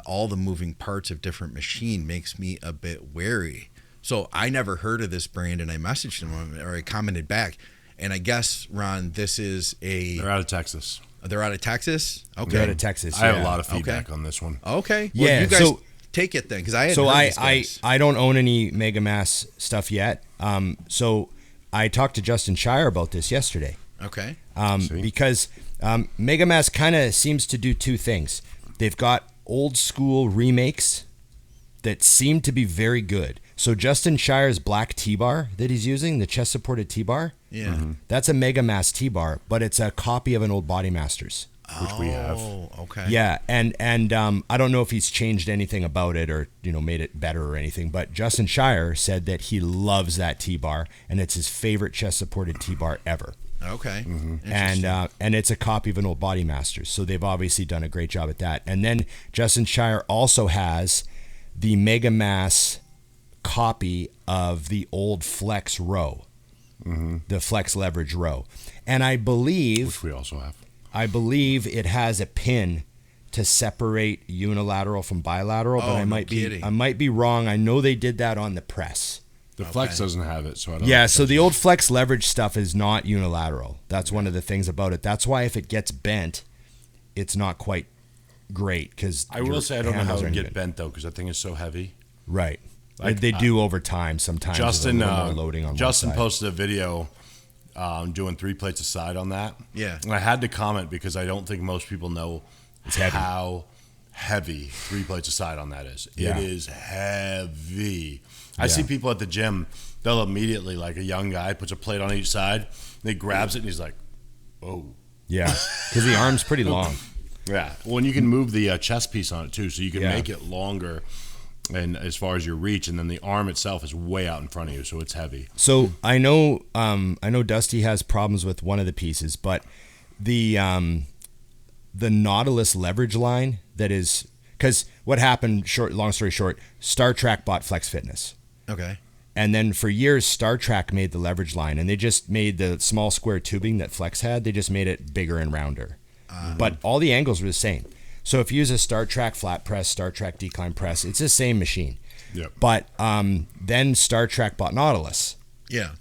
all the moving parts of different machine makes me a bit wary. So I never heard of this brand, and I messaged him, or I commented back. And I guess, Ron, this is They're out of Texas. They're out of Texas? Okay. They're out of Texas. I have yeah. a lot of feedback Okay. on this one. Okay. Well, Yeah, you guys so- take it then, because I hadn't So heard these guys. I don't own any Megamass stuff yet. So I talked to Justin Shire about this yesterday. Okay. Because Megamass kind of seems to do two things. They've got old school remakes that seem to be very good. So Justin Shire's black T-bar that he's using, the chest supported T-bar, Yeah. that's a Megamass T-bar, but it's a copy of an old Body Masters. Which we have. Oh, okay. Yeah, and I don't know if he's changed anything about it or made it better or anything, but Justin Shire said that he loves that T-bar, and it's his favorite chest supported T-bar ever. Okay. And it's a copy of an old Body Masters, so they've obviously done a great job at that. And then Justin Shire also has the Megamass copy of the old Flex Row, the Flex Leverage Row, and I believe Which we also have. it has a pin to separate unilateral from bilateral, but Oh, I no might kidding. be wrong. I know they did that on the press. The Flex doesn't have it, so I don't know. Yeah, so the old Flex leverage stuff is not unilateral. That's one of the things about it. That's why if it gets bent, it's not quite great. Because I will say I don't know how it would get bent though, because that thing is so heavy. Right. Like, they do over time sometimes. Justin, with a little more loading on Justin one side. posted a video doing 3 plates aside on that. Yeah. And I had to comment because I don't think most people know heavy. how heavy 3 plates aside on that is. Yeah. It is heavy. I see people at the gym, they'll immediately, like a young guy, puts a plate on each side, and he grabs it and he's like, oh. Yeah, because the arm's pretty long. Yeah. Well, and you can move the chest piece on it too, so you can Yeah. make it longer. And as far as your reach, and then the arm itself is way out in front of you, so it's heavy. So I know Dusty has problems with one of the pieces, but the Nautilus leverage line that is, because what happened? Long story short, Star Trek bought Flex Fitness, Okay. and then for years Star Trek made the leverage line, and they just made the small square tubing that Flex had. They just made it bigger and rounder, but all the angles were the same. So if you use a Star Trek flat press, Star Trek decline press, it's the same machine. Yep. But then Star Trek bought Nautilus, Yeah.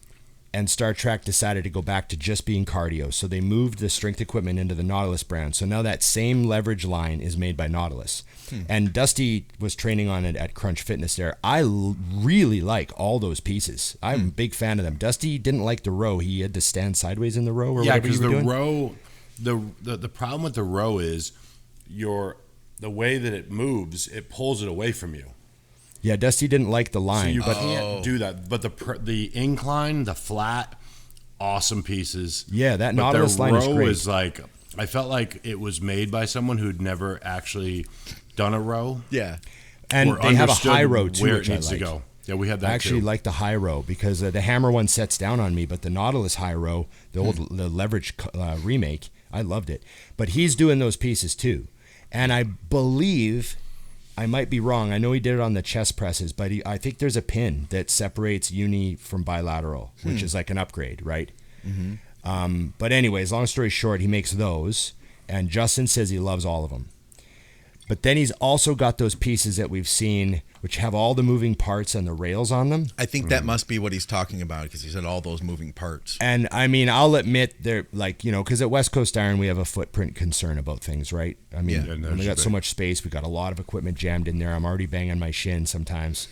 and Star Trek decided to go back to just being cardio. So they moved the strength equipment into the Nautilus brand. So now that same leverage line is made by Nautilus. And Dusty was training on it at Crunch Fitness there. I really like all those pieces. I'm a big fan of them. Dusty didn't like the row. He had to stand sideways in the row or Yeah, whatever you because were the doing. row, the problem with the row is the way that it moves, it pulls it away from you. Yeah, Dusty didn't like the So line. you but can't do that. But the incline, the flat, awesome pieces. Yeah, that But Nautilus line is row great. is like, I felt like it was made by someone who'd never actually done a row. Yeah. and or they have a understood high row too, where which it needs I to like. go. Yeah, we had that I actually too. like the high row because the hammer one sets down on me, but the Nautilus high row, the leverage remake, I loved it. But he's doing those pieces too, and I believe, I might be wrong. I know he did it on the chest presses, but I think there's a pin that separates uni from bilateral, which is like an upgrade, right? But anyways, long story short, he makes those, and Justin says he loves all of them. But then he's also got those pieces that we've seen, which have all the moving parts and the rails on them. I think that must be what he's talking about because he said all those moving parts. And I mean, I'll admit they're like, because at West Coast Iron, we have a footprint concern about things, right? I mean, Yeah. Yeah, we got so much space. We got a lot of equipment jammed in there. I'm already banging my shin sometimes.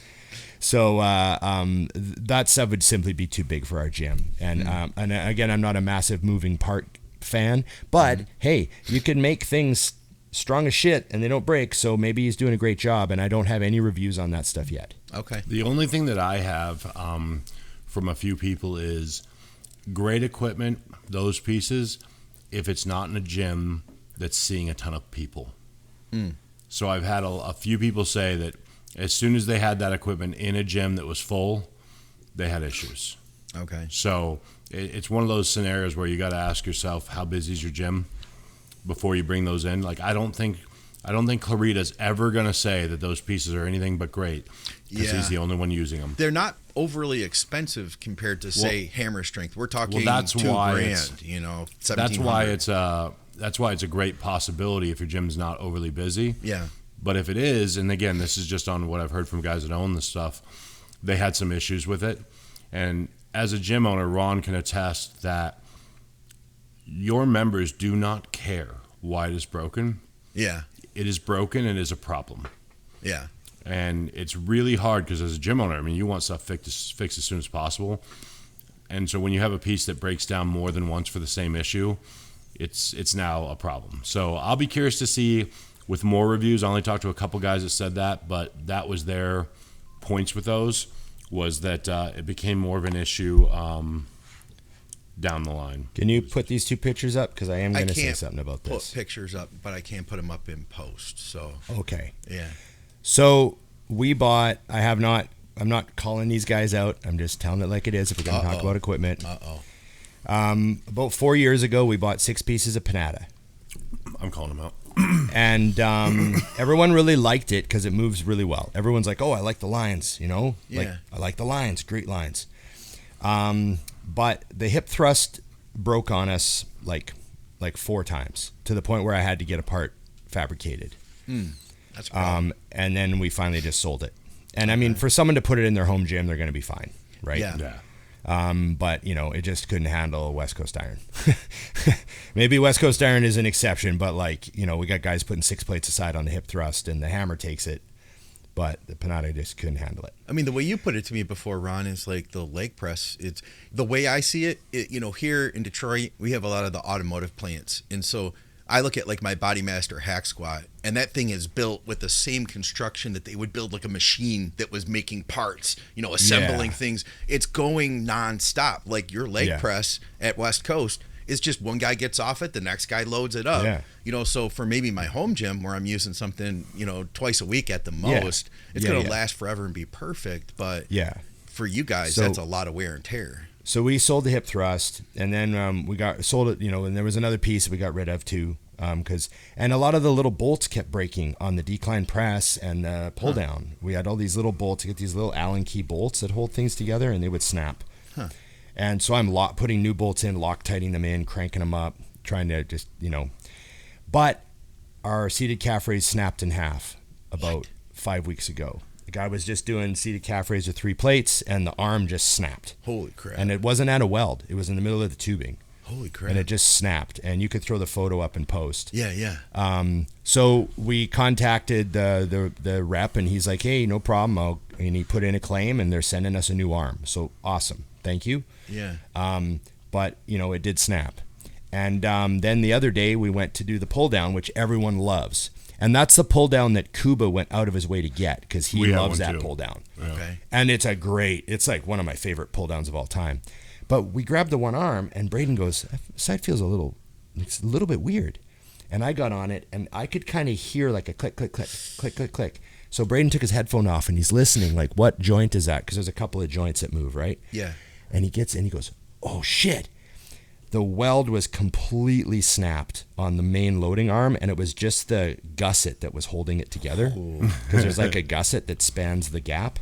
So that stuff would simply be too big for our gym. And again, I'm not a massive moving part fan, but hey, you can make things strong as shit and they don't break. So maybe he's doing a great job. And I don't have any reviews on that stuff yet. Okay. The only thing that I have from a few people is great equipment, those pieces, if it's not in a gym that's seeing a ton of people. So I've had a few people say that as soon as they had that equipment in a gym that was full, they had issues. Okay. So it's one of those scenarios where you got to ask yourself, how busy is your gym before you bring those in? Like, I don't think Clarita's ever going to say that those pieces are anything but great because he's the only one using them. They're not overly expensive compared to, say, hammer strength. We're talking that's $2,000, why $1,700. That's why it's a great possibility if your gym's not overly busy. Yeah. But if it is, and again, this is just on what I've heard from guys that own the stuff, they had some issues with it. And as a gym owner, Ron can attest that your members do not care why it is broken. Yeah. It is broken and is a problem. Yeah. And it's really hard because as a gym owner, I mean, you want stuff fixed as soon as possible. And so when you have a piece that breaks down more than once for the same issue, it's now a problem. So I'll be curious to see with more reviews. I only talked to a couple guys that said that, but that was their points with those, was that it became more of an issue down the line. Can you put these two pictures up? Because I am going to say can't something about this. Put pictures up, but I can't put them up in post. So Okay. yeah. So we bought, I'm not calling these guys out. I'm just telling it like it is if we're going to talk about equipment. About 4 years ago, we bought 6 pieces of Panada. I'm calling them out. And everyone really liked it because it moves really well. Everyone's like, oh, I like the lines, Like, Yeah. I like the lines, great lines. But the hip thrust broke on us like 4 times to the point where I had to get a part fabricated. That's a problem. And then we finally just sold it. And I mean, for someone to put it in their home gym, they're going to be fine, right? Yeah. But you know, it just couldn't handle a West Coast iron. Maybe West Coast iron is an exception, but like, you know, we got guys putting 6 plates aside on the hip thrust and the hammer takes it, but the Pinata just couldn't handle it. I mean, the way you put it to me before, Ron, is like the leg press. It's the way I see it, you know, here in Detroit, we have a lot of the automotive plants. And so I look at like my Bodymaster hack squat, and that thing is built with the same construction that they would build like a machine that was making parts, you know, assembling things. It's going nonstop. Like your leg press at West Coast is just one guy gets off it, the next guy loads it up. You know, so for maybe my home gym where I'm using something, you know, twice a week at the most, it's going to last forever and be perfect. But for you guys, that's a lot of wear and tear. So we sold the hip thrust, and then we sold it, you know, and there was another piece we got rid of too, and a lot of the little bolts kept breaking on the decline press and the pull down. We had all these little bolts, you get these little Allen key bolts that hold things together, and they would snap. And so I'm putting new bolts in, Loctiting them in, cranking them up, trying to just, you know, but our seated calf raise snapped in half about 5 weeks ago. The guy was just doing seated calf raise with 3 plates, and the arm just snapped. Holy crap. And it wasn't at a weld. It was in the middle of the tubing. Holy crap. And it just snapped. And you could throw the photo up and post. So we contacted the rep, and he's like, hey, no problem. And he put in a claim, and they're sending us a new arm. So awesome. Thank you. But, you know, it did snap. And then the other day we went to do the pull down, which everyone loves. And that's the pull down that Kuba went out of his way to get, because he loves that pull down. And it's like one of my favorite pull downs of all time. But we grabbed the one arm, and Braden goes, "The side feels it's a little bit weird." And I got on it, and I could kind of hear like a click, click, click, click, click, click. So Braden took his headphone off, and he's listening, like, what joint is that? Because there's a couple of joints that move, right? And he gets in, he goes, oh shit. The weld was completely snapped on the main loading arm, and it was just the gusset that was holding it together. Because there's like a gusset that spans the gap.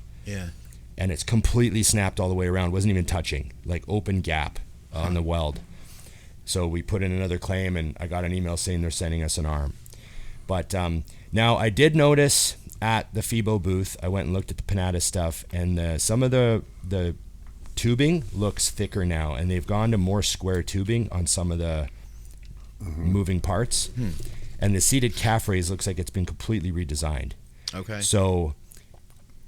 And it's completely snapped all the way around. Wasn't even touching, like open gap on the weld. So we put in another claim, and I got an email saying they're sending us an arm. But now I did notice at the FIBO booth, I went and looked at the Pinata stuff, and some of the tubing looks thicker now, and they've gone to more square tubing on some of the moving parts. And the seated calf raise looks like it's been completely redesigned. So,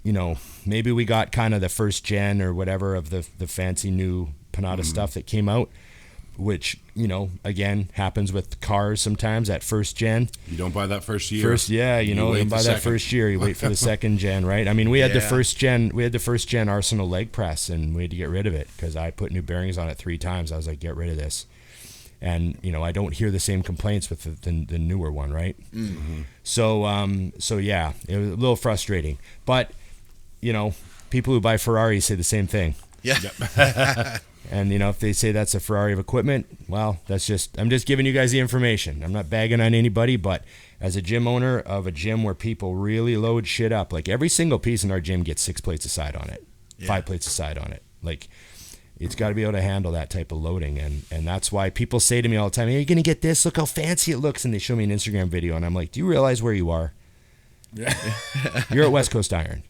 you know, maybe we got kind of the first gen or whatever of the fancy new Pinata stuff that came out, which, you know, again, happens with cars sometimes. That first gen, you don't buy that first year. You don't buy that first year. You wait for the second gen, right? I mean, we had the first gen Arsenal leg press, and we had to get rid of it because I put new bearings on it 3 times. I was like, get rid of this. And, you know, I don't hear the same complaints with the newer one, right? So yeah, it was a little frustrating. But, you know, people who buy Ferraris say the same thing. And, you know, if they say that's a Ferrari of equipment, well, I'm just giving you guys the information. I'm not bagging on anybody, but as a gym owner of a gym where people really load shit up, like every single piece in our gym gets 6 plates aside on it, 5 plates aside on it. Like, it's got to be able to handle that type of loading. And that's why people say to me all the time, hey, you're going to get this? Look how fancy it looks. And they show me an Instagram video, and I'm like, do you realize where you are? You're at West Coast Iron.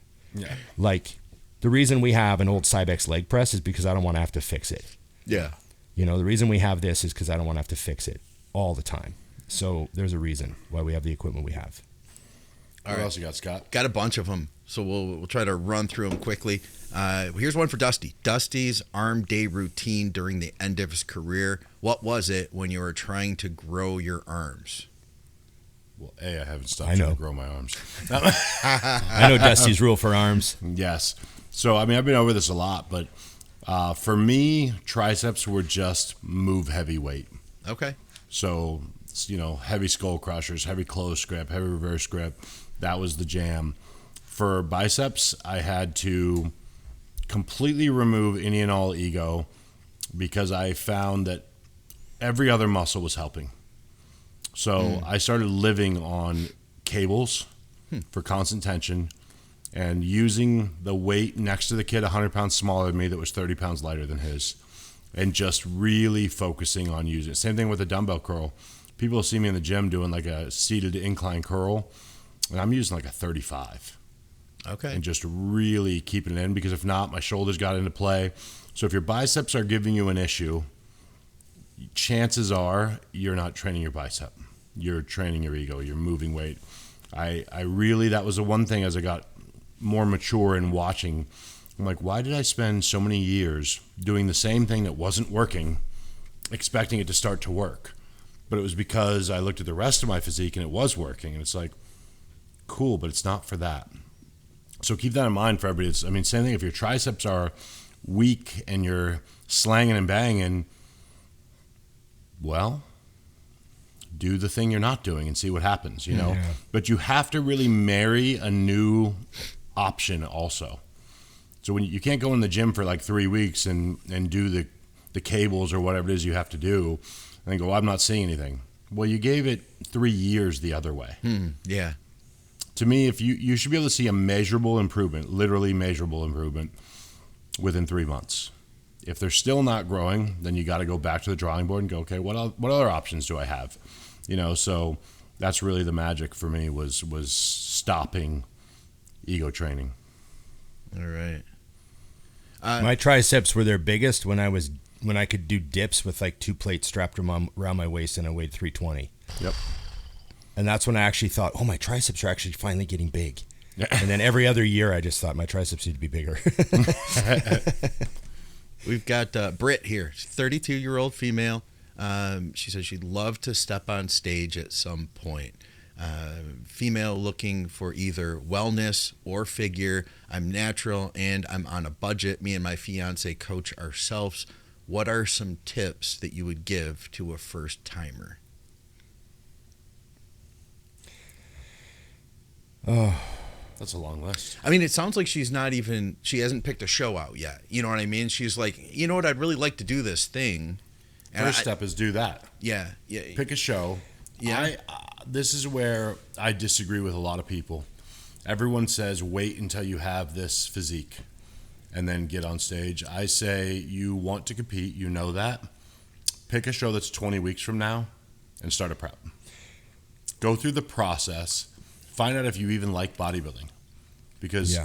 Like, the reason we have an old Cybex leg press is because I don't want to have to fix it. You know, the reason we have this is because I don't want to have to fix it all the time. So there's a reason why we have the equipment we have. What else you got, Scott? Got a bunch of them, so we'll try to run through them quickly. Here's one for Dusty. Dusty's arm day routine during the end of his career. What was it when you were trying to grow your arms? Well, I haven't stopped trying to grow my arms. I know Dusty's rule for arms. Yes. So, I mean, I've been over this a lot, but for me, triceps were just move heavy weight. So, you know, heavy skull crushers, heavy close grip, heavy reverse grip. That was the jam. For biceps, I had to completely remove any and all ego because I found that every other muscle was helping. So I started living on cables for constant tension and using the weight next to the kid 100 pounds smaller than me that was 30 pounds lighter than his, and just really focusing on using it. Same thing with the dumbbell curl. people see me in the gym doing like a seated incline curl, and I'm using like a 35. Okay. And just really keeping it in, because if not, my shoulders got into play. So if your biceps are giving you an issue, chances are you're not training your bicep. You're training your ego. You're moving weight. I really, that was the one thing as I got more mature in watching. I'm like, why did I spend so many years doing the same thing that wasn't working, expecting it to start to work? But it was because I looked at the rest of my physique and it was working. And it's like, cool, but it's not for that. So keep that in mind for everybody. Same thing. If your triceps are weak and you're slanging and banging, well, do the thing you're not doing and see what happens, you know? Yeah. But you have to really marry a new option also. So when you can't go in the gym for like 3 weeks and do the cables or whatever it is you have to do and then go, I'm not seeing anything. Well, you gave it 3 years the other way. Yeah. To me, if you should be able to see a measurable improvement, literally measurable improvement, within 3 months. If they're still not growing, then you got to go back to the drawing board and go, okay, what other options do I have? You know, so that's really the magic for me was stopping ego training. All right. My triceps were their biggest when I could do dips with like 2 plates strapped around my waist and I weighed 320. Yep. And that's when I actually thought, oh, my triceps are actually finally getting big. Yeah. And then every other year I just thought my triceps need to be bigger. We've got Britt here, 32-year-old female. She says she'd love to step on stage at some point. Female looking for either wellness or figure. I'm natural and I'm on a budget. Me and my fiance coach ourselves. What are some tips that you would give to a first timer? Oh, That's a long list. I mean, it sounds like she hasn't picked a show out yet. You know what I mean? She's like, you know what, I'd really like to do this thing. And First step is do that. Yeah. Pick a show. Yeah. This is where I disagree with a lot of people. Everyone says wait until you have this physique and then get on stage. I say you want to compete, you know that. Pick a show that's 20 weeks from now and start a prep. Go through the process. Find out if you even like bodybuilding, because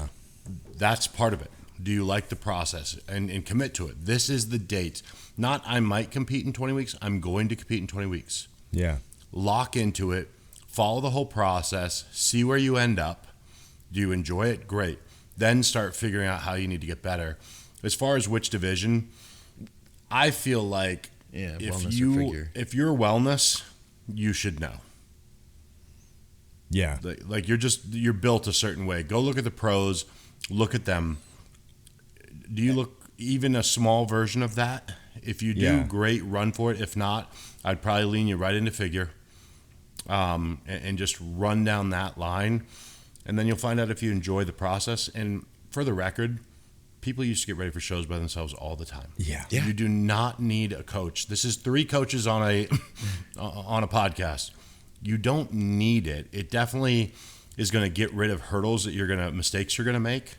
that's part of it. Do you like the process? And commit to it. This is the date. Not I might compete in 20 weeks. I'm going to compete in 20 weeks. yeah. Lock into it. Follow the whole process. See where you end up. Do you enjoy it? Great. Then start figuring out how you need to get better. As far as which division, I feel like if you're wellness, you should know. Yeah. Like you're built a certain way. Go look at the pros, look at them. Do you look even a small version of that? If you do, great, run for it. If not, I'd probably lean you right into figure, and just run down that line, and then you'll find out if you enjoy the process. And for the record, people used to get ready for shows by themselves all the time. Yeah. You do not need a coach. This is 3 coaches on a on a podcast. You don't need it. It definitely is going to get rid of hurdles mistakes you're going to make,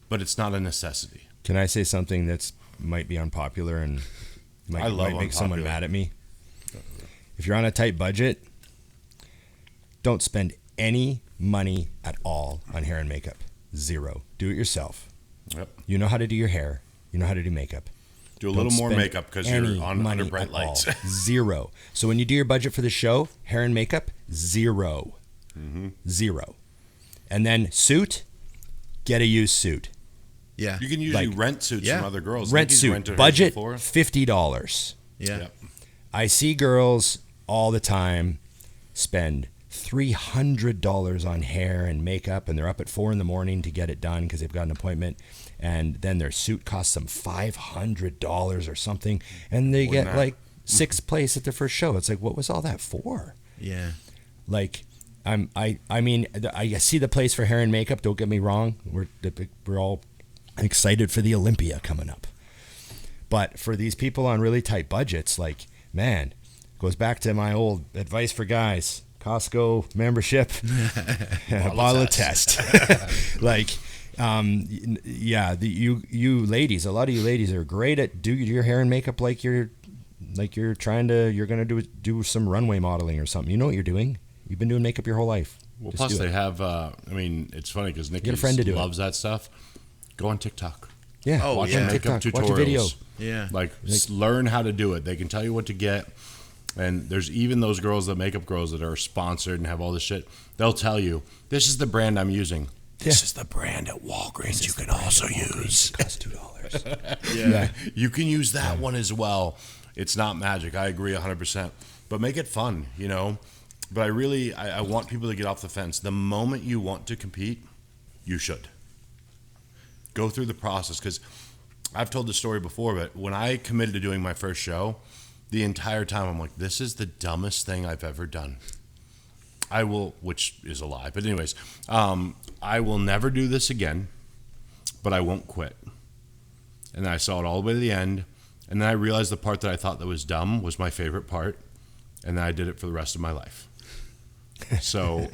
but it's not a necessity. Can I say something that's might be unpopular and might make someone mad at me? If you're on a tight budget, don't spend any money at all on hair and makeup. 0. Do it yourself. Yep. You know how to do your hair. You know how to do makeup. Do a little more makeup because you're under bright lights. 0. So when you do your budget for the show, hair and makeup, 0. Mm-hmm. 0. And then suit, get a used suit. Yeah. You can usually rent suits from other girls. Rent suit. Budget, $50. Yeah. Yep. I see girls all the time spend $300 on hair and makeup, and they're up at 4 a.m. to get it done because they've got an appointment, and then their suit costs them $500 or something, and they get like 6th place at their first show. It's like, what was all that for? Yeah. Like, I mean, I see the place for hair and makeup. Don't get me wrong. We're all excited for the Olympia coming up, but for these people on really tight budgets, like, man, goes back to my old advice for guys: Costco membership, bottle of test. Like, you ladies, a lot of you ladies are great at do your hair and makeup like you're like you're going to do some runway modeling or something. You know what you're doing. You've been doing makeup your whole life. Well, Just plus do they it. have, it's funny because Nikki Get a friend to do loves that stuff. Go on TikTok. Yeah. Oh, Watch yeah. makeup TikTok, tutorials. watch a video. Yeah. Learn how to do it. They can tell you what to get. And there's even those girls, the makeup girls that are sponsored and have all this shit. They'll tell you, this is the brand I'm using. This is the brand at Walgreens you can also use. It costs $2. Yeah. You can use that one as well. It's not magic. I agree 100%. But make it fun, you know. But I want people to get off the fence. The moment you want to compete, you should. Go through the process, because I've told the story before, but when I committed to doing my first show, the entire time I'm like, this is the dumbest thing I've ever done. I will, which is a lie, but anyways, I will never do this again, but I won't quit. And then I saw it all the way to the end, and then I realized the part that I thought that was dumb was my favorite part, and then I did it for the rest of my life. So,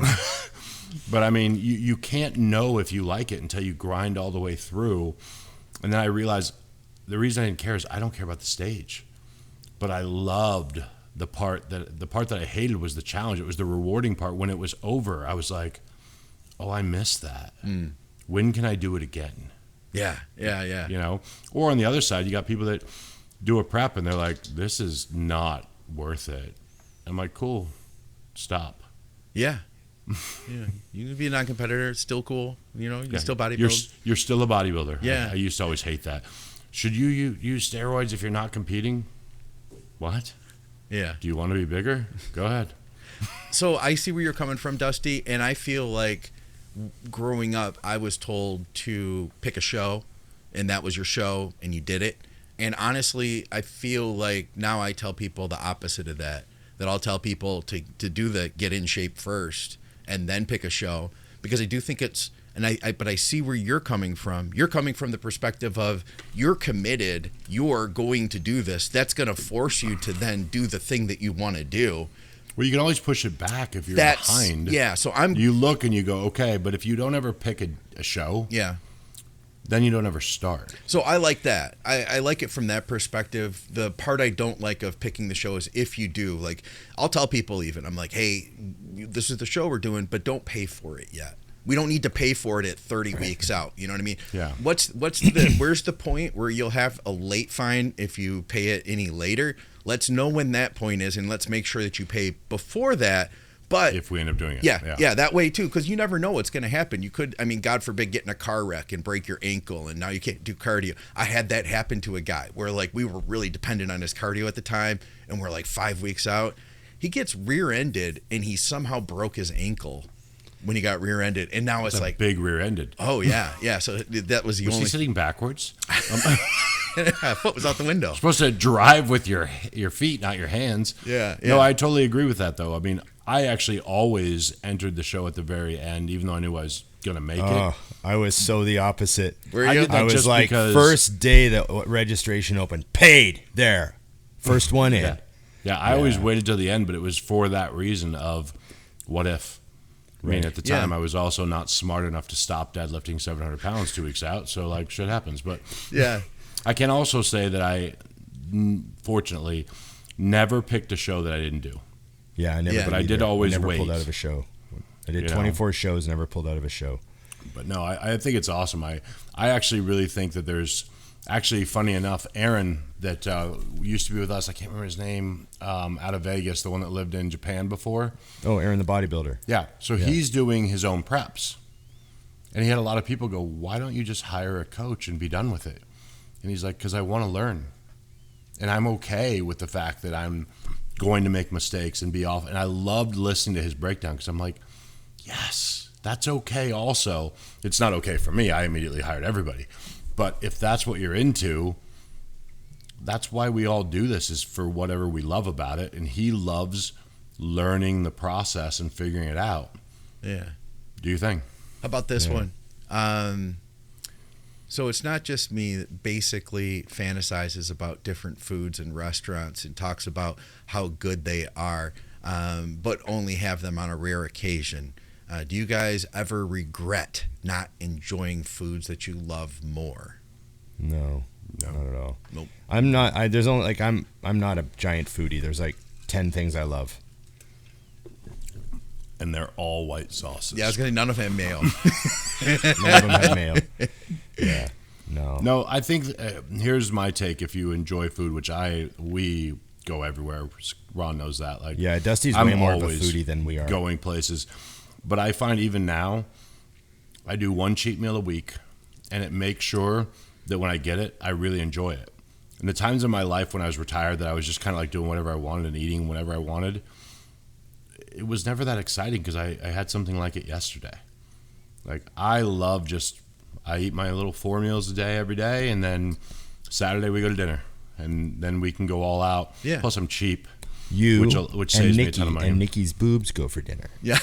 but I mean, you can't know if you like it until you grind all the way through. And then I realized the reason I didn't care is I don't care about the stage, but I loved the part that I hated was the challenge. It was the rewarding part. When it was over, I was like, oh, I missed that. When can I do it again? Yeah. You know, or on the other side, you got people that do a prep and they're like, this is not worth it. I'm like, cool, stop. Yeah. Yeah. You can be a non-competitor. It's still cool. You know, you can still bodybuild. You're still a bodybuilder. Yeah. I used to always hate that. Should you use steroids if you're not competing? What? Yeah. Do you want to be bigger? Go ahead. So I see where you're coming from, Dusty, and I feel like growing up, I was told to pick a show, and that was your show, and you did it. And honestly, I feel like now I tell people the opposite of that. That I'll tell people to do the get in shape first and then pick a show, because I do think it's, but I see where you're coming from. You're coming from the perspective of you're committed, you're going to do this. That's going to force you to then do the thing that you want to do. Well, you can always push it back if you're behind. Yeah, so you look and you go, okay, but if you don't ever pick a show, yeah, then you don't ever start. So I like that. I like it from that perspective. The part I don't like of picking the show is if you do. Like, I'll tell people even, I'm like, hey, this is the show we're doing, but don't pay for it yet. We don't need to pay for it at 30 weeks out. You know what I mean? Yeah. Where's the point where you'll have a late fine if you pay it any later? Let's know when that point is, and let's make sure that you pay before that. But if we end up doing it. Yeah, that way too, because you never know what's going to happen. You could, God forbid, get in a car wreck and break your ankle, and now you can't do cardio. I had that happen to a guy where like we were really dependent on his cardio at the time, and we're like 5 weeks out. He gets rear-ended, and he somehow broke his ankle when he got rear-ended, and now it's like big rear-ended. Oh yeah. So that was the was only. he sitting backwards? Foot was out the window. Supposed to drive with your feet, not your hands. Yeah. No, I totally agree with that, though. I mean, I actually always entered the show at the very end, even though I knew I was going to make it. I was so the opposite. I was like, first day that registration opened, paid there. First one in. Yeah, I always waited till the end, but it was for that reason of what if. I mean, at the time, I was also not smart enough to stop deadlifting 700 pounds 2 weeks out, so like shit happens. But yeah, I can also say that I, fortunately, never picked a show that I didn't do. Yeah, I never. But I did always never wait. Pulled out of a show. I did 24 shows, never pulled out of a show. But no, I think it's awesome. I actually really think that there's actually, funny enough, Aaron that used to be with us, I can't remember his name, out of Vegas, the one that lived in Japan before. Oh, Aaron the bodybuilder. Yeah. So he's doing his own preps. And he had a lot of people go, why don't you just hire a coach and be done with it? And he's like, because I want to learn. And I'm okay with the fact that I'm going to make mistakes and be off. And I loved listening to his breakdown because I'm like, yes, that's okay also. It's not okay for me. I immediately hired everybody. But if that's what you're into, that's why we all do this, is for whatever we love about it. And he loves learning the process and figuring it out. Yeah. Do you think? How about this one? So it's not just me that basically fantasizes about different foods and restaurants and talks about how good they are, but only have them on a rare occasion. Do you guys ever regret not enjoying foods that you love more? No. Not at all. Nope. I'm not. There's only like I'm not a giant foodie. There's like 10 things I love. And they're all white sauces. Yeah, I was gonna. None of them mayo. None of them have mayo. Yeah. No. No, I think here's my take. If you enjoy food, which we go everywhere. Ron knows that. Like, Yeah, Dusty's I'm way more of a always foodie than we are. going places, but I find even now, I do one cheat meal a week, and it makes sure that when I get it, I really enjoy it. And the times in my life when I was retired that I was just kind of like doing whatever I wanted and eating whatever I wanted, it was never that exciting because I had something like it yesterday. Like, I eat my little 4 meals a day every day, and then Saturday we go to dinner, and then we can go all out. Yeah. Plus, I'm cheap. You which and saves me a Nikki ton of money. and Nikki's boobs go for dinner. Yeah.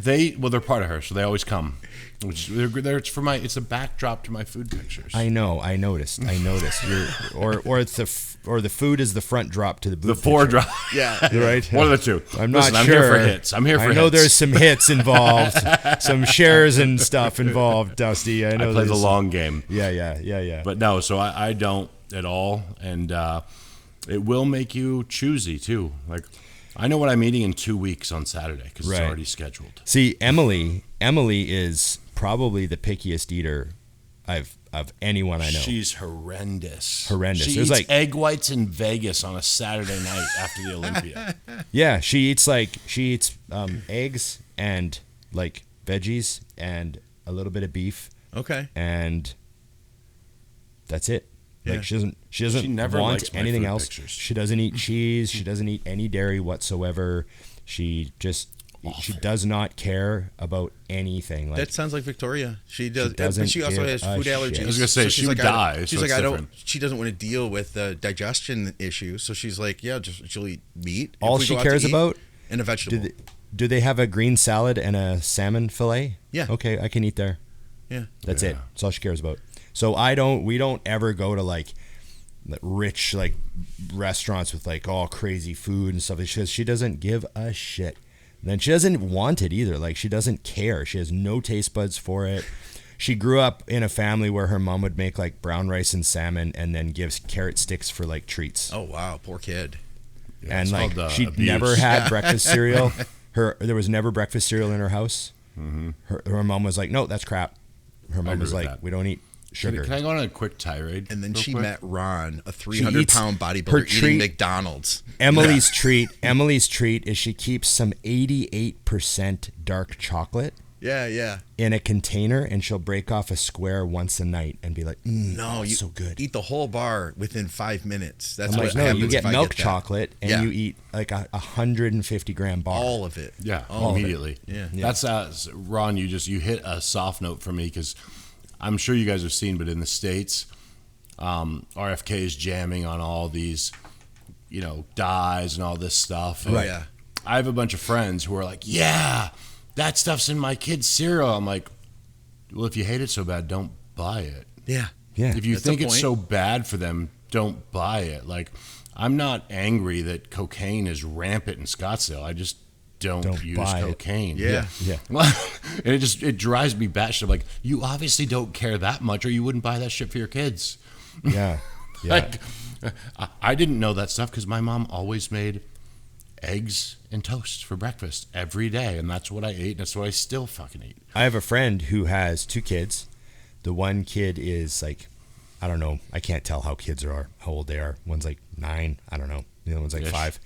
They're part of her, so they always come. Which it's a backdrop to my food pictures. I know. I noticed. Or the food is the front drop to the boob. The foredrop. Yeah. Right. One of the two. I'm not Listen, sure. I'm here for hits. I know there's some hits involved, some shares and stuff involved. Dusty. I know. I play the there's- long game. Yeah. But no, so I don't at all, and it will make you choosy too. Like, I know what I'm eating in 2 weeks on Saturday because Right. it's already scheduled. See, Emily is probably the pickiest eater of anyone I know. She's horrendous. Horrendous. She There's eats like- egg whites in Vegas on a Saturday night after the Olympia. Yeah, she eats eggs and like veggies and a little bit of beef, Okay. and that's it. Yeah. Like she doesn't She never want likes my anything food else. pictures. She doesn't eat cheese. She doesn't eat any dairy whatsoever. She does not care about anything. Like, That sounds like Victoria. She does, doesn't but she also give has a food shit. allergies. I was gonna say, she's she would like, die, She's so like, it's I don't. different. She doesn't want to deal with the digestion issues, so she's like, yeah, she'll eat meat. all if we she go out to cares eat, about. and a vegetable. Do they have a green salad and a salmon fillet? Yeah. Okay, I can eat there. Yeah. That's Yeah. it. That's all she cares about. So we don't ever go to like rich like restaurants with like all crazy food and stuff. She doesn't give a shit. And then she doesn't want it either. Like, she doesn't care. She has no taste buds for it. She grew up in a family where her mom would make like brown rice and salmon and then gives carrot sticks for like treats. Oh wow, poor kid. Yeah, And it's like called, she abuse. never had breakfast cereal. There was never breakfast cereal in her house. Mm-hmm. Her mom was like, no, that's crap. Her mom agree was with like, that. we don't eat sugar. Can I go on a quick tirade? And then real she quick? met Ron, a She eats 300-pound her bodybuilder treat- eating McDonald's. Emily's treat is she keeps some 88% dark chocolate Yeah. in a container, and she'll break off a square once a night and be like, No, it's you so good. eat the whole bar within 5 minutes. That's I'm what like, no, happens you get if I milk get that. chocolate and Yeah. you eat like a 150-gram bar. All of it. Yeah, All of it. immediately. Yeah. That's Ron. You hit a soft note for me because I'm sure you guys have seen, but in the States, RFK is jamming on all these, dyes and all this stuff. And Oh, yeah. I have a bunch of friends who are like, yeah, that stuff's in my kid's cereal. I'm like, well, if you hate it so bad, don't buy it. Yeah. Yeah. If you That's a think it's point. so bad for them, don't buy it. Like, I'm not angry that cocaine is rampant in Scottsdale. I just don't use buy it. cocaine. Yeah. Yeah. And it drives me batshit. I'm like, you obviously don't care that much, or you wouldn't buy that shit for your kids. Yeah. Yeah. Like, I didn't know that stuff because my mom always made eggs and toast for breakfast every day, and that's what I ate, and that's what I still fucking eat. I have a friend who has 2 kids. The one kid is like, I don't know. I can't tell how old they are. One's like 9. I don't know. The other one's like Ish. 5.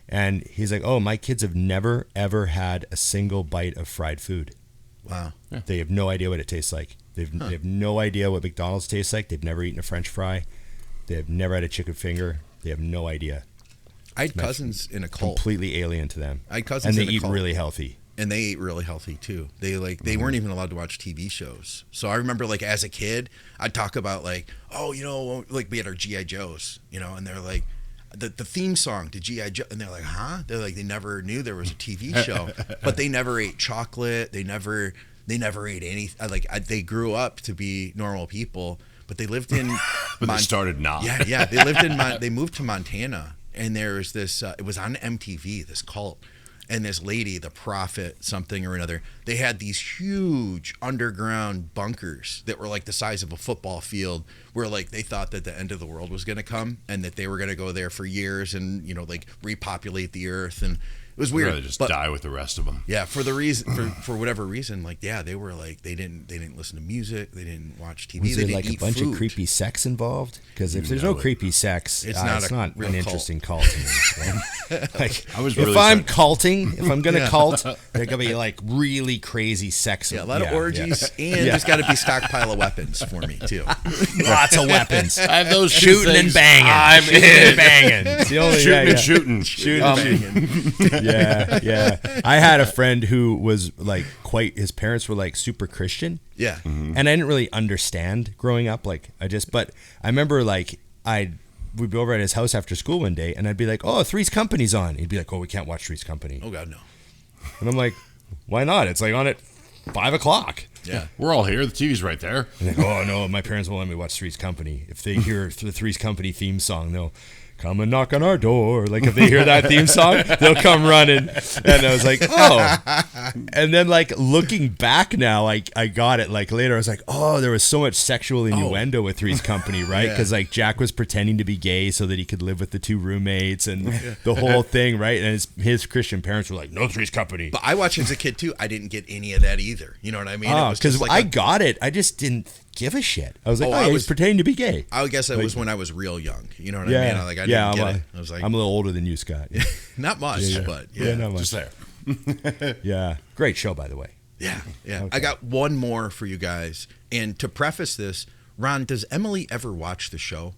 And he's like, oh, my kids have never, ever had a single bite of fried food. Wow. They have no idea what it tastes like. They have no idea what McDonald's tastes like. They've never eaten a French fry. They have never had a chicken finger. They have no idea. I had cousins in a cult, Completely alien to them. I had cousins And they in a eat cult. really healthy. and they ate really healthy too. They weren't even allowed to watch TV shows. So I remember like as a kid, I'd talk about like, oh, like we had our GI Joes, and they're like, the theme song to GI Joe, and they're like, huh? They're like, they never knew there was a TV show, but they never ate chocolate. They never ate anything. They grew up to be normal people, but they lived in. But they started not. Yeah. They lived in. They moved to Montana, and there was this. It was on MTV. This cult, and this lady, the Prophet something or another, they had these huge underground bunkers that were like the size of a football field, where like they thought that the end of the world was going to come and that they were going to go there for years and, you know, like repopulate the earth. And it was weird. I'd rather just die with the rest of them. Yeah, for the reason, for whatever reason, like, yeah, they were like, they didn't listen to music, they didn't watch TV, Was they there didn't like a eat bunch food. of creepy sex involved? Because if there's no creepy sex, It's it's not not a real an cult. interesting cult to me. Like, I was if really I'm sad. culting, if I'm gonna cult, they're gonna be like really crazy sex. Yeah, a lot of orgies, and there's got to be stockpile of weapons for me too. Lots of weapons. I have those Shooting and banging. I'm Shooting and banging. It's the only shooting. Shooting and banging. Yeah. I had a friend who was like his parents were like super Christian. Yeah. And I didn't really understand growing up. Like but I remember like we'd be over at his house after school one day and I'd be like, oh, Three's Company's on. He'd be like, oh, we can't watch Three's Company. Oh God, no. And I'm like, why not? It's like on at 5:00. Yeah. We're all here. The TV's right there. And they go, oh no, my parents won't let me watch Three's Company. If they hear the Three's Company theme song, they'll come and knock on our door. Like if they hear that theme song, they'll come running. And I was like, oh. And then like looking back now, I got it. Like later, I was like, oh, there was so much sexual innuendo with Three's Company, right? Because like Jack was pretending to be gay so that he could live with the two roommates and the whole thing, right? And his Christian parents were like, no Three's Company. But I watched as a kid too. I didn't get any of that either. You know what I mean? Oh, It was just because like I got it. I just didn't give a shit. I was like, I he was was pretending to be gay. I guess it Like- was when I was real young. You know what I mean? I didn't get it. I was like, I'm a little older than you, Scott. not much, but not much. Just there. Yeah, great show, by the way. Yeah. Okay. I got one more for you guys. And to preface this, Ron, does Emily ever watch the show?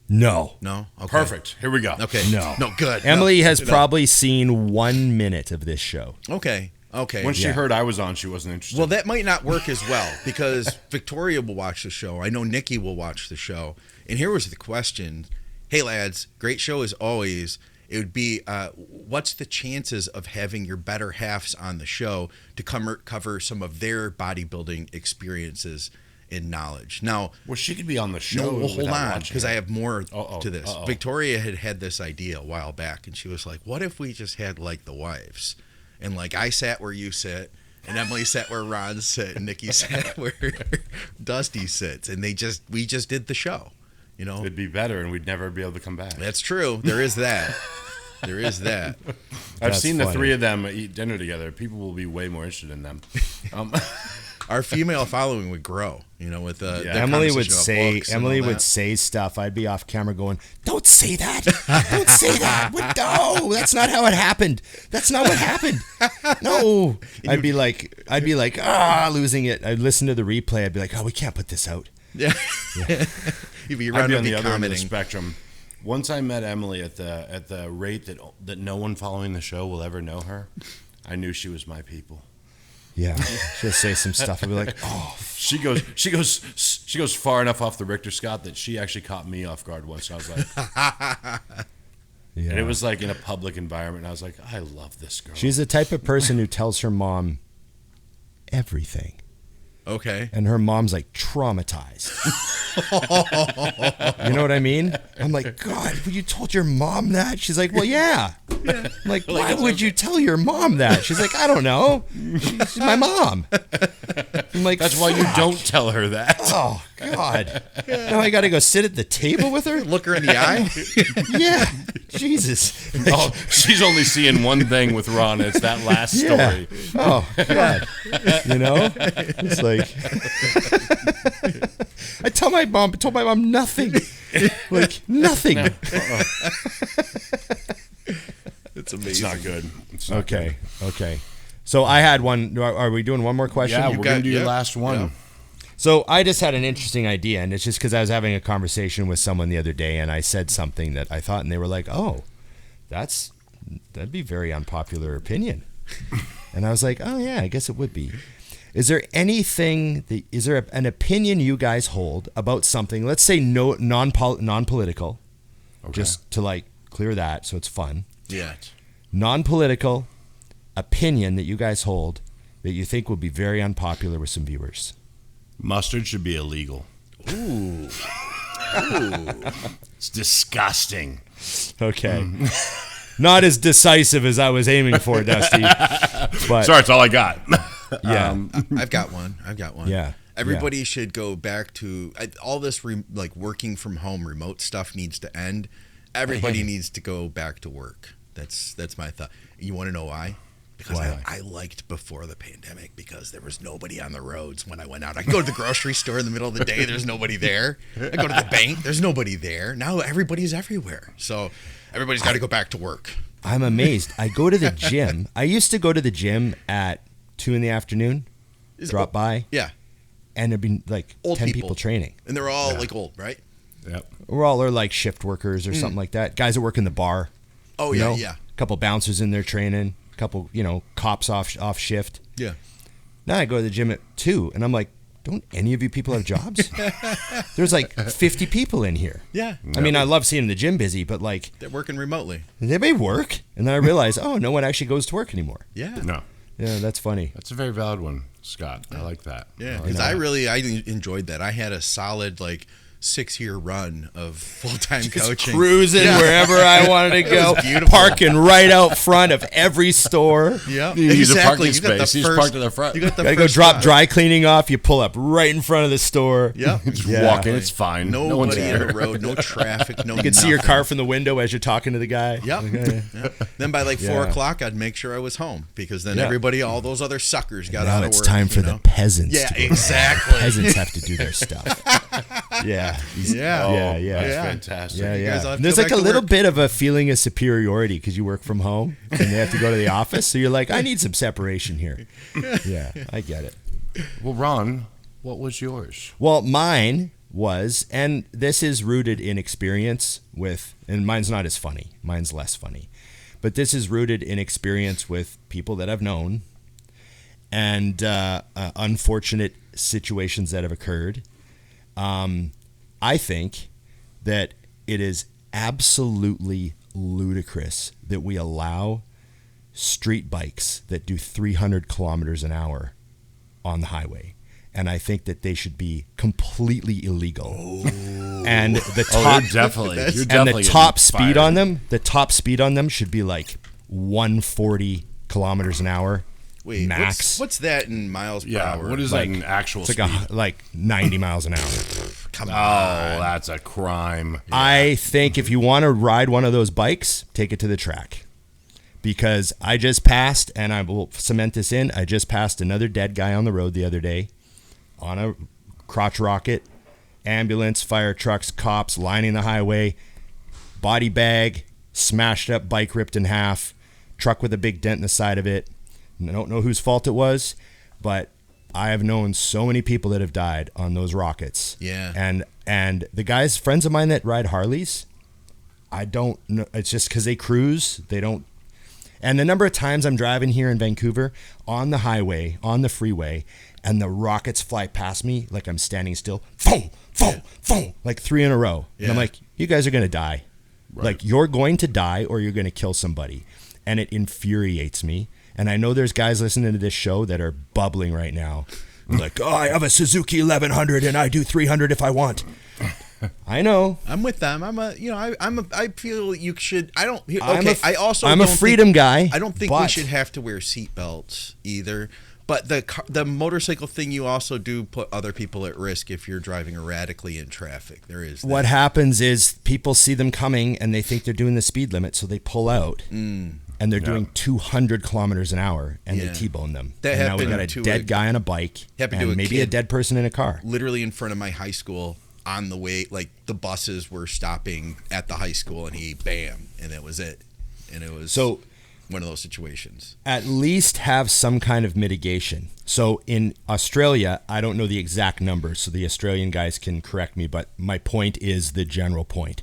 No. No? Okay. Perfect. Here we go. Okay. No. No, good. Emily No. has No. probably seen 1 minute of this show. Okay. When she Yeah. heard I was on, she wasn't interested. Well, that might not work as well because Victoria will watch the show. I know Nikki will watch the show. And here was the question. Hey, lads, great show as always. It would be, what's the chances of having your better halves on the show to cover some of their bodybuilding experiences and knowledge? Now, well, she could be on the show. no, well, hold without on, watching because it. I have more to this. Uh-oh. Victoria had this idea a while back, and she was like, what if we just had, like, the wives? And, like, I sat where you sit, and Emily sat where Ron sit, and Nikki sat where Dusty sits, and we just did the show, you know? It'd be better, and we'd never be able to come back. That's true. There is that. There is that. I've That's seen the funny. three of them eat dinner together. People will be way more interested in them. Our female following would grow, you know, with the Emily would conversation about books and all that. say stuff. I'd be off camera going, "Don't say that! Don't say that! No, that's not how it happened. That's not what happened. No." I'd be like, losing it. I'd listen to the replay. I'd be like, "Oh, we can't put this out." Yeah. You'd be I'd around be to on be the other end of the commenting. spectrum. Once I met Emily at the rate that no one following the show will ever know her, I knew she was my people. Yeah, she'll say some stuff. I'd be like, "Oh, She goes far enough off the Richter Scott that she actually caught me off guard once. I was like, yeah." and it was like in a public environment. And I was like, I love this girl. She's the type of person who tells her mom everything. Okay. And her mom's like traumatized. You know what I mean? I'm like, God, you told your mom that? She's like, well, yeah. I'm like, why would you tell your mom that? She's like, I don't know. She's my mom. I'm like, That's why you fuck. don't tell her that. Oh, God. Now I got to go sit at the table with her? Look her in the eye. Yeah. Jesus. Oh, she's only seeing one thing with Ron. It's that last Yeah. story. Oh, God. You know? It's like, I told my mom nothing. Like, nothing. It's It's amazing. not good. It's not Okay. So I had one. Are we doing one more question? Yeah, You we're got- going to do yeah, your last one. yeah. So I just had an interesting idea, and it's just because I was having a conversation with someone the other day, and I said something that I thought, and they were like, "Oh, that'd be very unpopular opinion," and I was like, "Oh yeah, I guess it would be." Is there anything? Is there an opinion you guys hold about something? Let's say non-political, Okay. just to like clear that, so it's fun. Yeah. Non-political opinion that you guys hold that you think will be very unpopular with some viewers. Mustard should be illegal. Ooh. It's disgusting. Okay. Not as decisive as I was aiming for, Dusty. But Sorry, it's all I got. yeah, I've got one. yeah. Everybody should go back to all this like working from home remote stuff needs to end. Everybody needs to go back to work. That's my thought. You want to know why? Because I liked before the pandemic because there was nobody on the roads when I went out. I could go to the grocery store in the middle of the day. There's nobody there. I go to the bank. There's nobody there. Now everybody's everywhere. So everybody's got to go back to work. I'm amazed. I go to the gym. I used to go to the gym at 2 p.m. Drop by. Yeah. And there'd be like old 10 people training. And they're all like old, right? Yep. We're all are like shift workers or something like that. Guys that work in the bar. Oh, you yeah, know? yeah. A couple bouncers in there training. A couple, cops off shift. Yeah. Now I go to the gym at 2 and I'm like, don't any of you people have jobs? There's like 50 people in here. Yeah. I mean, I love seeing the gym busy, but like they're working remotely. They may work. And then I realize, oh, no one actually goes to work anymore. Yeah. No. Yeah, that's funny. That's a very valid one, Scott. I like that. Yeah, because I enjoyed that. I had a solid 6-year run of full-time coaching. Cruising wherever I wanted to go. Parking right out front of every store. Yeah, You use a parking You got space. You just parked in the front. You got the Gotta go first drop spot. dry cleaning off. You pull up right in front of the store. Yep. Just Yeah. walk in. It's fine. No one's Nobody in there. the road. No traffic. No. You can see your car from the window as you're talking to the guy. Yep. Okay. Yep. Then by 4 Yeah. o'clock, I'd make sure I was home because then Yeah. everybody, all those other suckers, got Now out of it's work. time for the peasants. Yeah, to go. exactly. Peasants have to do their stuff. Yeah. Yeah. Yeah, yeah. That's Yeah. fantastic. Yeah, guys all yeah. have to There's go like back a to little work. bit of a feeling of superiority because you work from home and they have to go to the office. So you're like, I need some separation here. Yeah, I get it. Well, Ron, what was yours? Well, mine was, and this is rooted in experience with, and mine's not as funny. Mine's less funny. But this is rooted in experience with people that I've known and unfortunate situations that have occurred. I think that it is absolutely ludicrous that we allow street bikes that do 300 kilometers an hour on the highway. And I think that they should be completely illegal. And the top, You're definitely and the top speed fired. on them, should be like 140 kilometers an hour. Wait, max. What's that in miles per Yeah, hour? what is that in actual It's speed? like 90 miles an hour. Come Oh, on. that's a crime. I think if you want to ride one of those bikes, take it to the track. Because I just passed, and I will cement this in, I just passed another dead guy on the road the other day on a crotch rocket. Ambulance, fire trucks, cops lining the highway. Body bag, smashed up, bike ripped in half. Truck with a big dent in the side of it. I don't know whose fault it was, but I have known so many people that have died on those rockets. Yeah. And the guys, friends of mine that ride Harleys, I don't know. It's just because they cruise. They don't. And the number of times I'm driving here in Vancouver on the highway, on the freeway, and the rockets fly past me like I'm standing still. Boom, boom, boom, like 3 in a row. And I'm Yeah. like, you guys are going to die. Right. Like, you're going to die or you're going to kill somebody. And it infuriates me. And I know there's guys listening to this show that are bubbling right now. Like, oh, I have a Suzuki 1100 and I do 300 if I want. I know. I'm with them. I feel you should. I don't. Okay. I'm a freedom guy. I don't think we but should have to wear seatbelts either. But the motorcycle thing, you also do put other people at risk if you're driving erratically in traffic. There is that. What happens is people see them coming and they think they're doing the speed limit, so they pull out. And they're doing 200 kilometers an hour, and they T-bone them. That and now we got happened a to dead guy on a bike, happened to and a maybe a kid. dead person in a car. Literally in front of my high school on the way, like the buses were stopping at the high school, and he bam, and that was it. And it was So one of those situations. at least have some kind of mitigation. So in Australia, I don't know the exact numbers, so the Australian guys can correct me, but my point is the general point.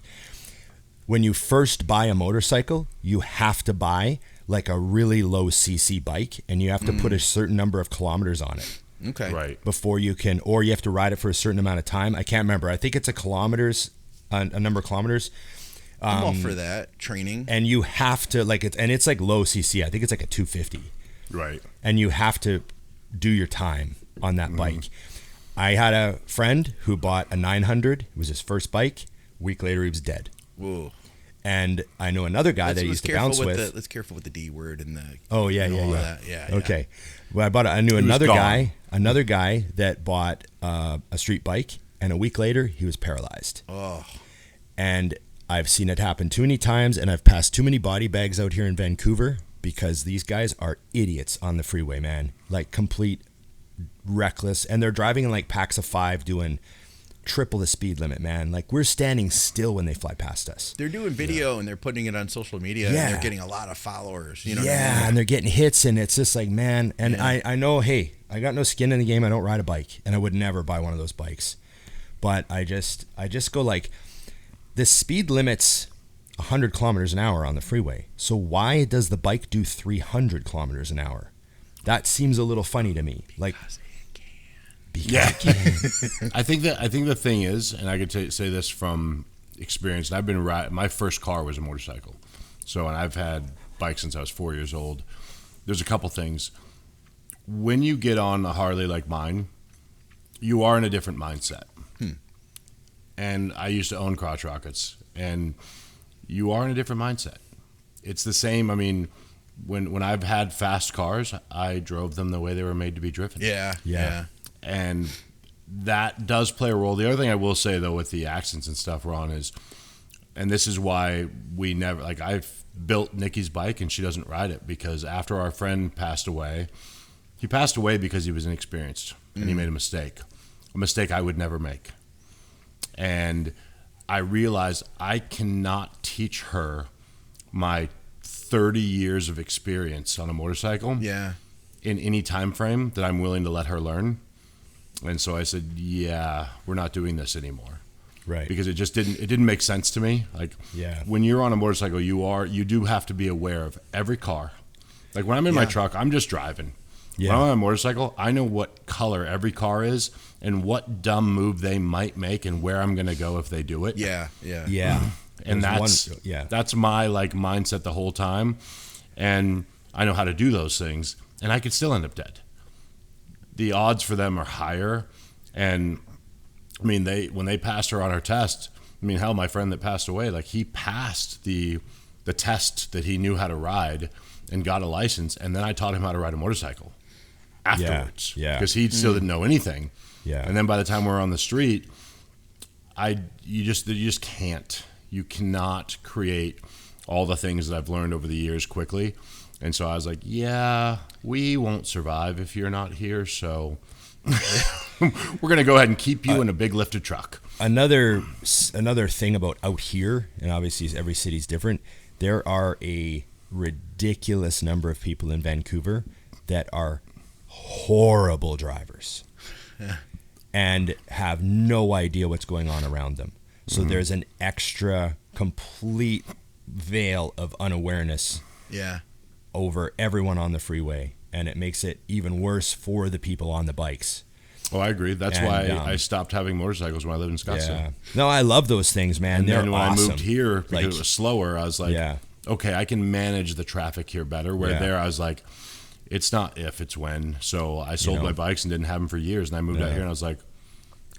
When you first buy a motorcycle, you have to buy like a really low CC bike, and you have to put a certain number of kilometers on it. Okay. Right. Before you can, or you have to ride it for a certain amount of time. I can't remember. I think it's a number of kilometers. I'm all for that training. And you have to it's like low CC. I think it's like a 250. Right. And you have to do your time on that bike. I had a friend who bought a 900. It was his first bike. A week later, he was dead. Whoa. And I know another guy that I used to bounce with. Let's careful with the D word and the. Oh yeah, and yeah, all yeah. of that. Yeah. Okay. Well, I knew another guy that bought a street bike, and a week later he was paralyzed. Oh. And I've seen it happen too many times, and I've passed too many body bags out here in Vancouver because these guys are idiots on the freeway, man. Like complete reckless, and they're driving in like packs of 5, doing triple the speed limit, man. Like we're standing still when they fly past us. They're doing video and they're putting it on social media, and they're getting a lot of followers. You know what I mean? And they're getting hits, and it's just like, man. And I know, hey, I got no skin in the game. I don't ride a bike, and I would never buy one of those bikes. But I just go like, the speed limit's 100 kilometers an hour on the freeway. So why does the bike do 300 kilometers an hour? That seems a little funny to me. Like. I think the thing is, and I could say this from experience, and I've been my first car was a motorcycle. So, and I've had bikes since I was 4 years old. There's a couple things. When you get on a Harley like mine, you are in a different mindset. And I used to own crotch rockets, and you are in a different mindset. It's the same. I mean, when I've had fast cars, I drove them the way they were made to be driven. Yeah. And that does play a role. The other thing I will say, though, with the accidents and stuff, Ron, is, and this is why we never, like, I've built Nikki's bike and she doesn't ride it, because after our friend passed away, he passed away because he was inexperienced and he made a mistake I would never make. And I realized I cannot teach her my 30 years of experience on a motorcycle in any time frame that I'm willing to let her learn. And so I said, yeah, we're not doing this anymore. Right. Because it didn't make sense to me. Like, when you're on a motorcycle, you do have to be aware of every car. Like when I'm in my truck, I'm just driving. When I'm on a motorcycle, I know what color every car is and what dumb move they might make and where I'm going to go if they do it. Yeah. And that's my like mindset the whole time. And I know how to do those things, and I could still end up dead. The odds for them are higher. And I mean, when they passed her on her test, I mean, hell, my friend that passed away, like he passed the test that he knew how to ride and got a license. And then I taught him how to ride a motorcycle afterwards. Because he still didn't know anything. And then by the time we're on the street, you just can't. You cannot create all the things that I've learned over the years quickly. And so I was like, yeah, we won't survive if you're not here. So we're going to go ahead and keep you in a big lifted truck. Another thing about out here, and obviously every city's different, there are a ridiculous number of people in Vancouver that are horrible drivers and have no idea what's going on around them. So there's an extra complete veil of unawareness over everyone on the freeway, and it makes it even worse for the people on the bikes. Oh, I agree. That's why I stopped having motorcycles when I lived in Scottsdale. Yeah. No, I love those things, man. And they're then when awesome. I moved here, because it was slower, I was like, okay, I can manage the traffic here better. Where there, I was like, it's not if, it's when. So I sold my bikes and didn't have them for years, and I moved out here, and I was like,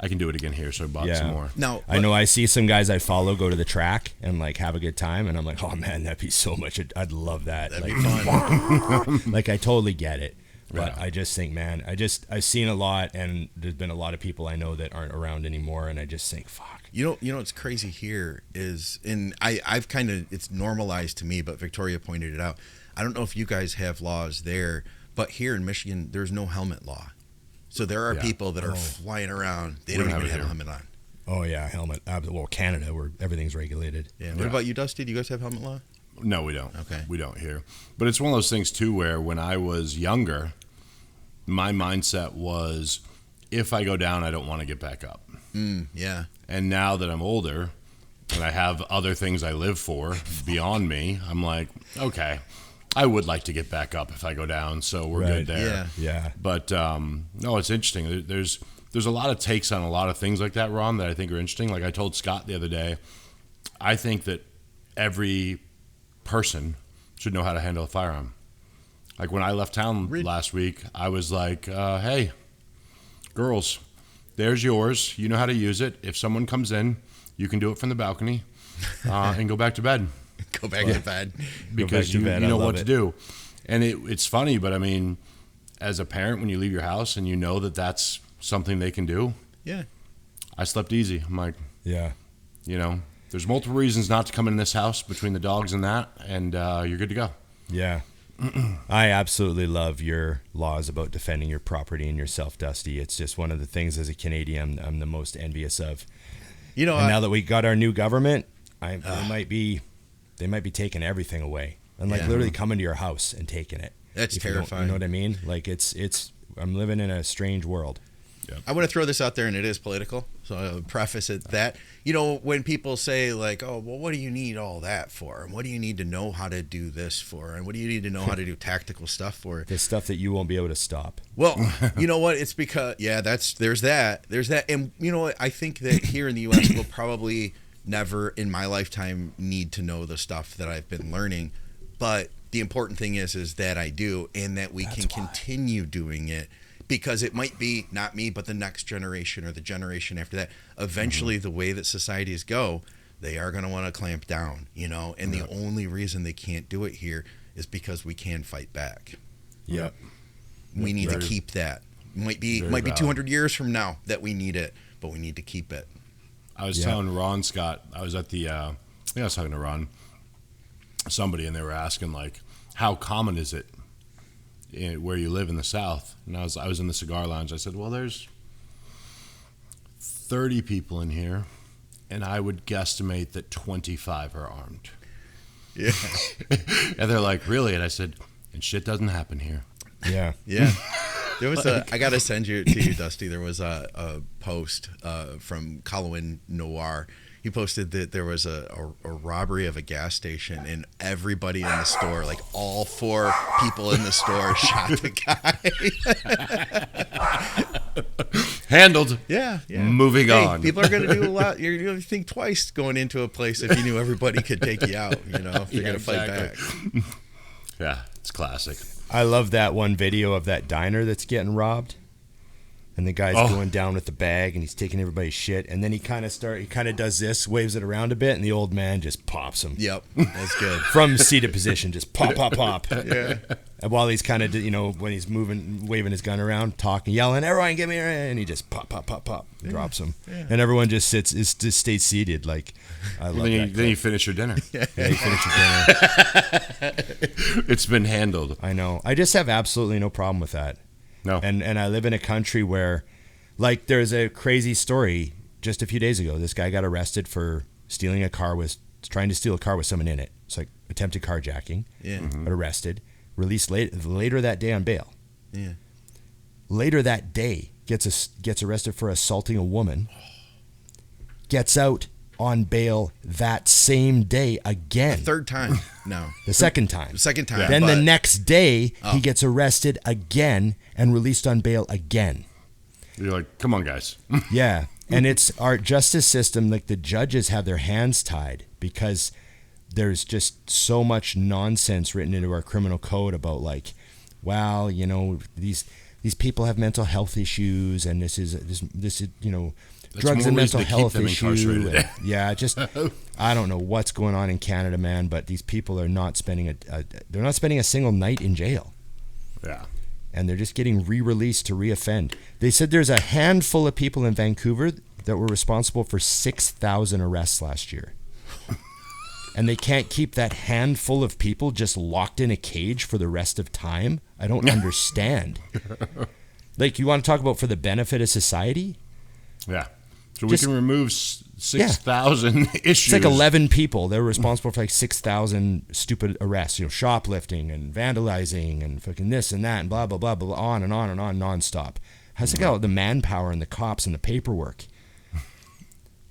I can do it again here, so I bought some more. Now, I know I see some guys I follow go to the track and like have a good time, and I'm like, oh man, that'd be so much. I'd love that. That'd be fun. Like I totally get it, but I just think, man, I've seen a lot, and there's been a lot of people I know that aren't around anymore, and I just think, fuck. You know what's crazy here is, and I've kind of, it's normalized to me, but Victoria pointed it out. I don't know if you guys have laws there, but here in Michigan, there's no helmet law. So there are people that are flying around. They don't even have a helmet on. Oh, yeah, helmet. Well, Canada, where everything's regulated. Yeah. What about you, Dusty? Do you guys have helmet law? No, we don't. Okay. We don't here. But it's one of those things, too, where when I was younger, my mindset was, if I go down, I don't want to get back up. Yeah. And now that I'm older and I have other things I live for beyond me, I'm like, okay, I would like to get back up if I go down, so we're good there. Yeah. But no, it's interesting. There's a lot of takes on a lot of things like that, Ron, that I think are interesting. Like I told Scott the other day, I think that every person should know how to handle a firearm. Like when I left town last week, I was like, hey, girls, there's yours. You know how to use it. If someone comes in, you can do it from the balcony. and go back to bed. Go back to bed. Because to you bed. know I love what it. to do. And it's funny, but I mean, as a parent, when you leave your house and you know that that's something they can do, Yeah. I slept easy. I'm like, Yeah. you know, there's multiple reasons not to come in this house between the dogs and that, and you're good to go. Yeah. I absolutely love your laws about defending your property and yourself, Dusty. It's just one of the things as a Canadian I'm the most envious of. You know, And now that we got our new government, they might be taking everything away and like Yeah. literally coming to your house and taking it. That's If you don't- terrifying. You know what I mean? Like it's I'm living in a strange world. I want to throw this out there, and it is political, so I'll preface it that, you know, when people say, like, oh, well, what do you need all that for? And what do you need to know how to do this for? And what do you need to know how to do tactical stuff for? The stuff that you won't be able to stop. Well, you know what? It's because, there's that. And, you know what? I think that here in the U.S., we'll probably never in my lifetime need to know the stuff that I've been learning. But the important thing is that I do, and that we can continue doing it. Because it might be not me, but the next generation or the generation after that. Eventually, the way that societies go, they are going to want to clamp down, you know. And the only reason they can't do it here is because we can fight back. Yep. We need to keep that. Might be valid. 200 years from now that we need it, but we need to keep it. I was telling Ron Scott, I was at the, I think I was talking to Ron, somebody, and they were asking, like, how common is it where you live in the South? And I was in the cigar lounge. I said, well, there's 30 people in here, and I would guesstimate that 25 are armed. Yeah. And they're like, really? And I said, and shit doesn't happen here. Yeah. Yeah. There was I got to send you to you, Dusty. There was a post from Colin Noir. He posted that there was a robbery of a gas station, and everybody in the store, like all 4 people in the store, shot the guy. Handled. Yeah. Moving on. People are going to do a lot. You're going to think twice going into a place if you knew everybody could take you out. You know, if you're going to fight back. Yeah, it's classic. I love that one video of that diner that's getting robbed. And the guy's going down with the bag, and he's taking everybody's shit. And then he kind of does this, waves it around a bit, and the old man just pops him. Yep, that's good. From seated position, just pop, pop, pop. Yeah. And while he's kind of, you know, when he's moving, waving his gun around, talking, yelling, everyone give me your, and he just pop, pop, pop, pop, drops him. Yeah. And everyone just stays seated. Like, I love that. Then you finish your dinner. Yeah, you finish your dinner. It's been handled. I know. I just have absolutely no problem with that. No. And I live in a country where, like, there's a crazy story just a few days ago. This guy got arrested for trying to steal a car with someone in it. It's like attempted carjacking. Yeah. But arrested. Released later that day on bail. Yeah. Later that day, gets arrested for assaulting a woman. Gets out on bail that same day again. Third time. No. The second time. Second time. Then the next day, he gets arrested again and released on bail again. You're like, come on, guys. Yeah. And it's our justice system, like the judges have their hands tied because there's just so much nonsense written into our criminal code about, like, well, you know, these people have mental health issues, and this is you know, That's drugs and more reason mental to keep health them issue. incarcerated. Yeah, just I don't know what's going on in Canada, man, but these people are not spending a single night in jail. Yeah. And they're just getting re-released to re-offend. They said there's a handful of people in Vancouver that were responsible for 6,000 arrests last year. And they can't keep that handful of people just locked in a cage for the rest of time? I don't understand. Like, you want to talk about for the benefit of society? Yeah. So we Just- can remove 6,000 issues. It's like 11 people. They're responsible for like 6,000 stupid arrests. You know, shoplifting and vandalizing and fucking this and that and blah, blah, blah, blah, on and on and on nonstop. How's it got the manpower and the cops and the paperwork?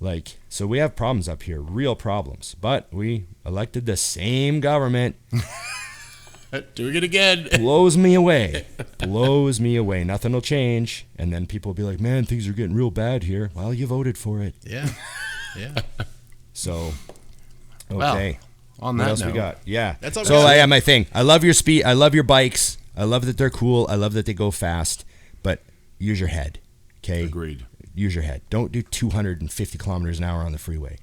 Like, so we have problems up here, real problems. But we elected the same government. Doing it again. Blows me away. Blows me away. Nothing will change. And then people will be like, man, things are getting real bad here. Well, you voted for it. Yeah. Yeah. So, okay. Well, on What that else note, we got? Yeah. That's all we So got. yeah, my thing. I love your speed. I love your bikes. I love that they're cool. I love that they go fast. But use your head. Okay. Agreed. Use your head. Don't do 250 kilometers an hour on the freeway.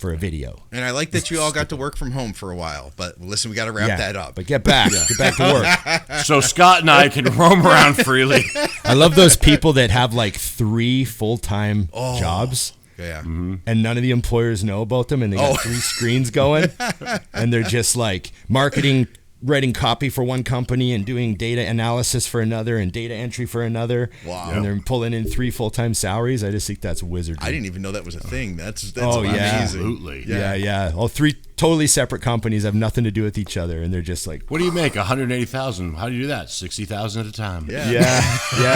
for a video. And I like that you all got to work from home for a while. But listen, we got to wrap that up. But get back to work. So Scott and I can roam around freely. I love those people that have like 3 full-time jobs. Yeah. And none of the employers know about them, and they got 3 screens going, and they're just like marketing, writing copy for one company and doing data analysis for another and data entry for another. Wow. And they're pulling in 3 full-time salaries. I just think that's wizardry. I didn't even know that was a thing. That's yeah. amazing. Absolutely. Yeah. All 3 totally separate companies have nothing to do with each other, and they're just like, What do you make? 180,000. How do you do that? 60,000 at a time. yeah,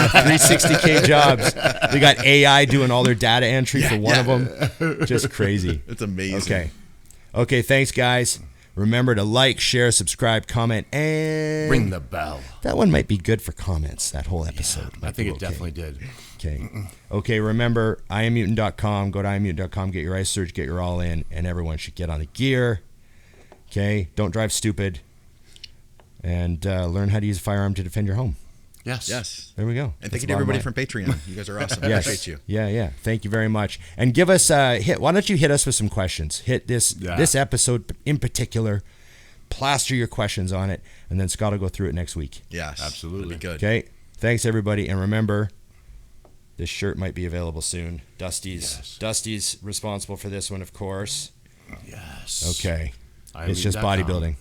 360K jobs. They got AI doing all their data entry for one of them. Just crazy. It's amazing. Okay. Thanks, guys. Remember to like, share, subscribe, comment, and Ring the bell. That one might be good for comments. That whole episode. I think it definitely did. Okay. Remember, IamMutant.com. Go to IamMutant.com. Get your ice surge. Get your all in, and everyone should get on the gear. Okay. Don't drive stupid, and learn how to use a firearm to defend your home. Yes. There we go. And thank you to everybody from Patreon. You guys are awesome. I appreciate you. Yeah. Thank you very much. And give us why don't you hit us with some questions? Hit this episode in particular. Plaster your questions on it, and then Scott will go through it next week. Yes. Absolutely. That'd be good. Okay. Thanks everybody, and remember, this shirt might be available soon. Dusty's responsible for this one, of course. Yes. Okay. It's just bodybuilding.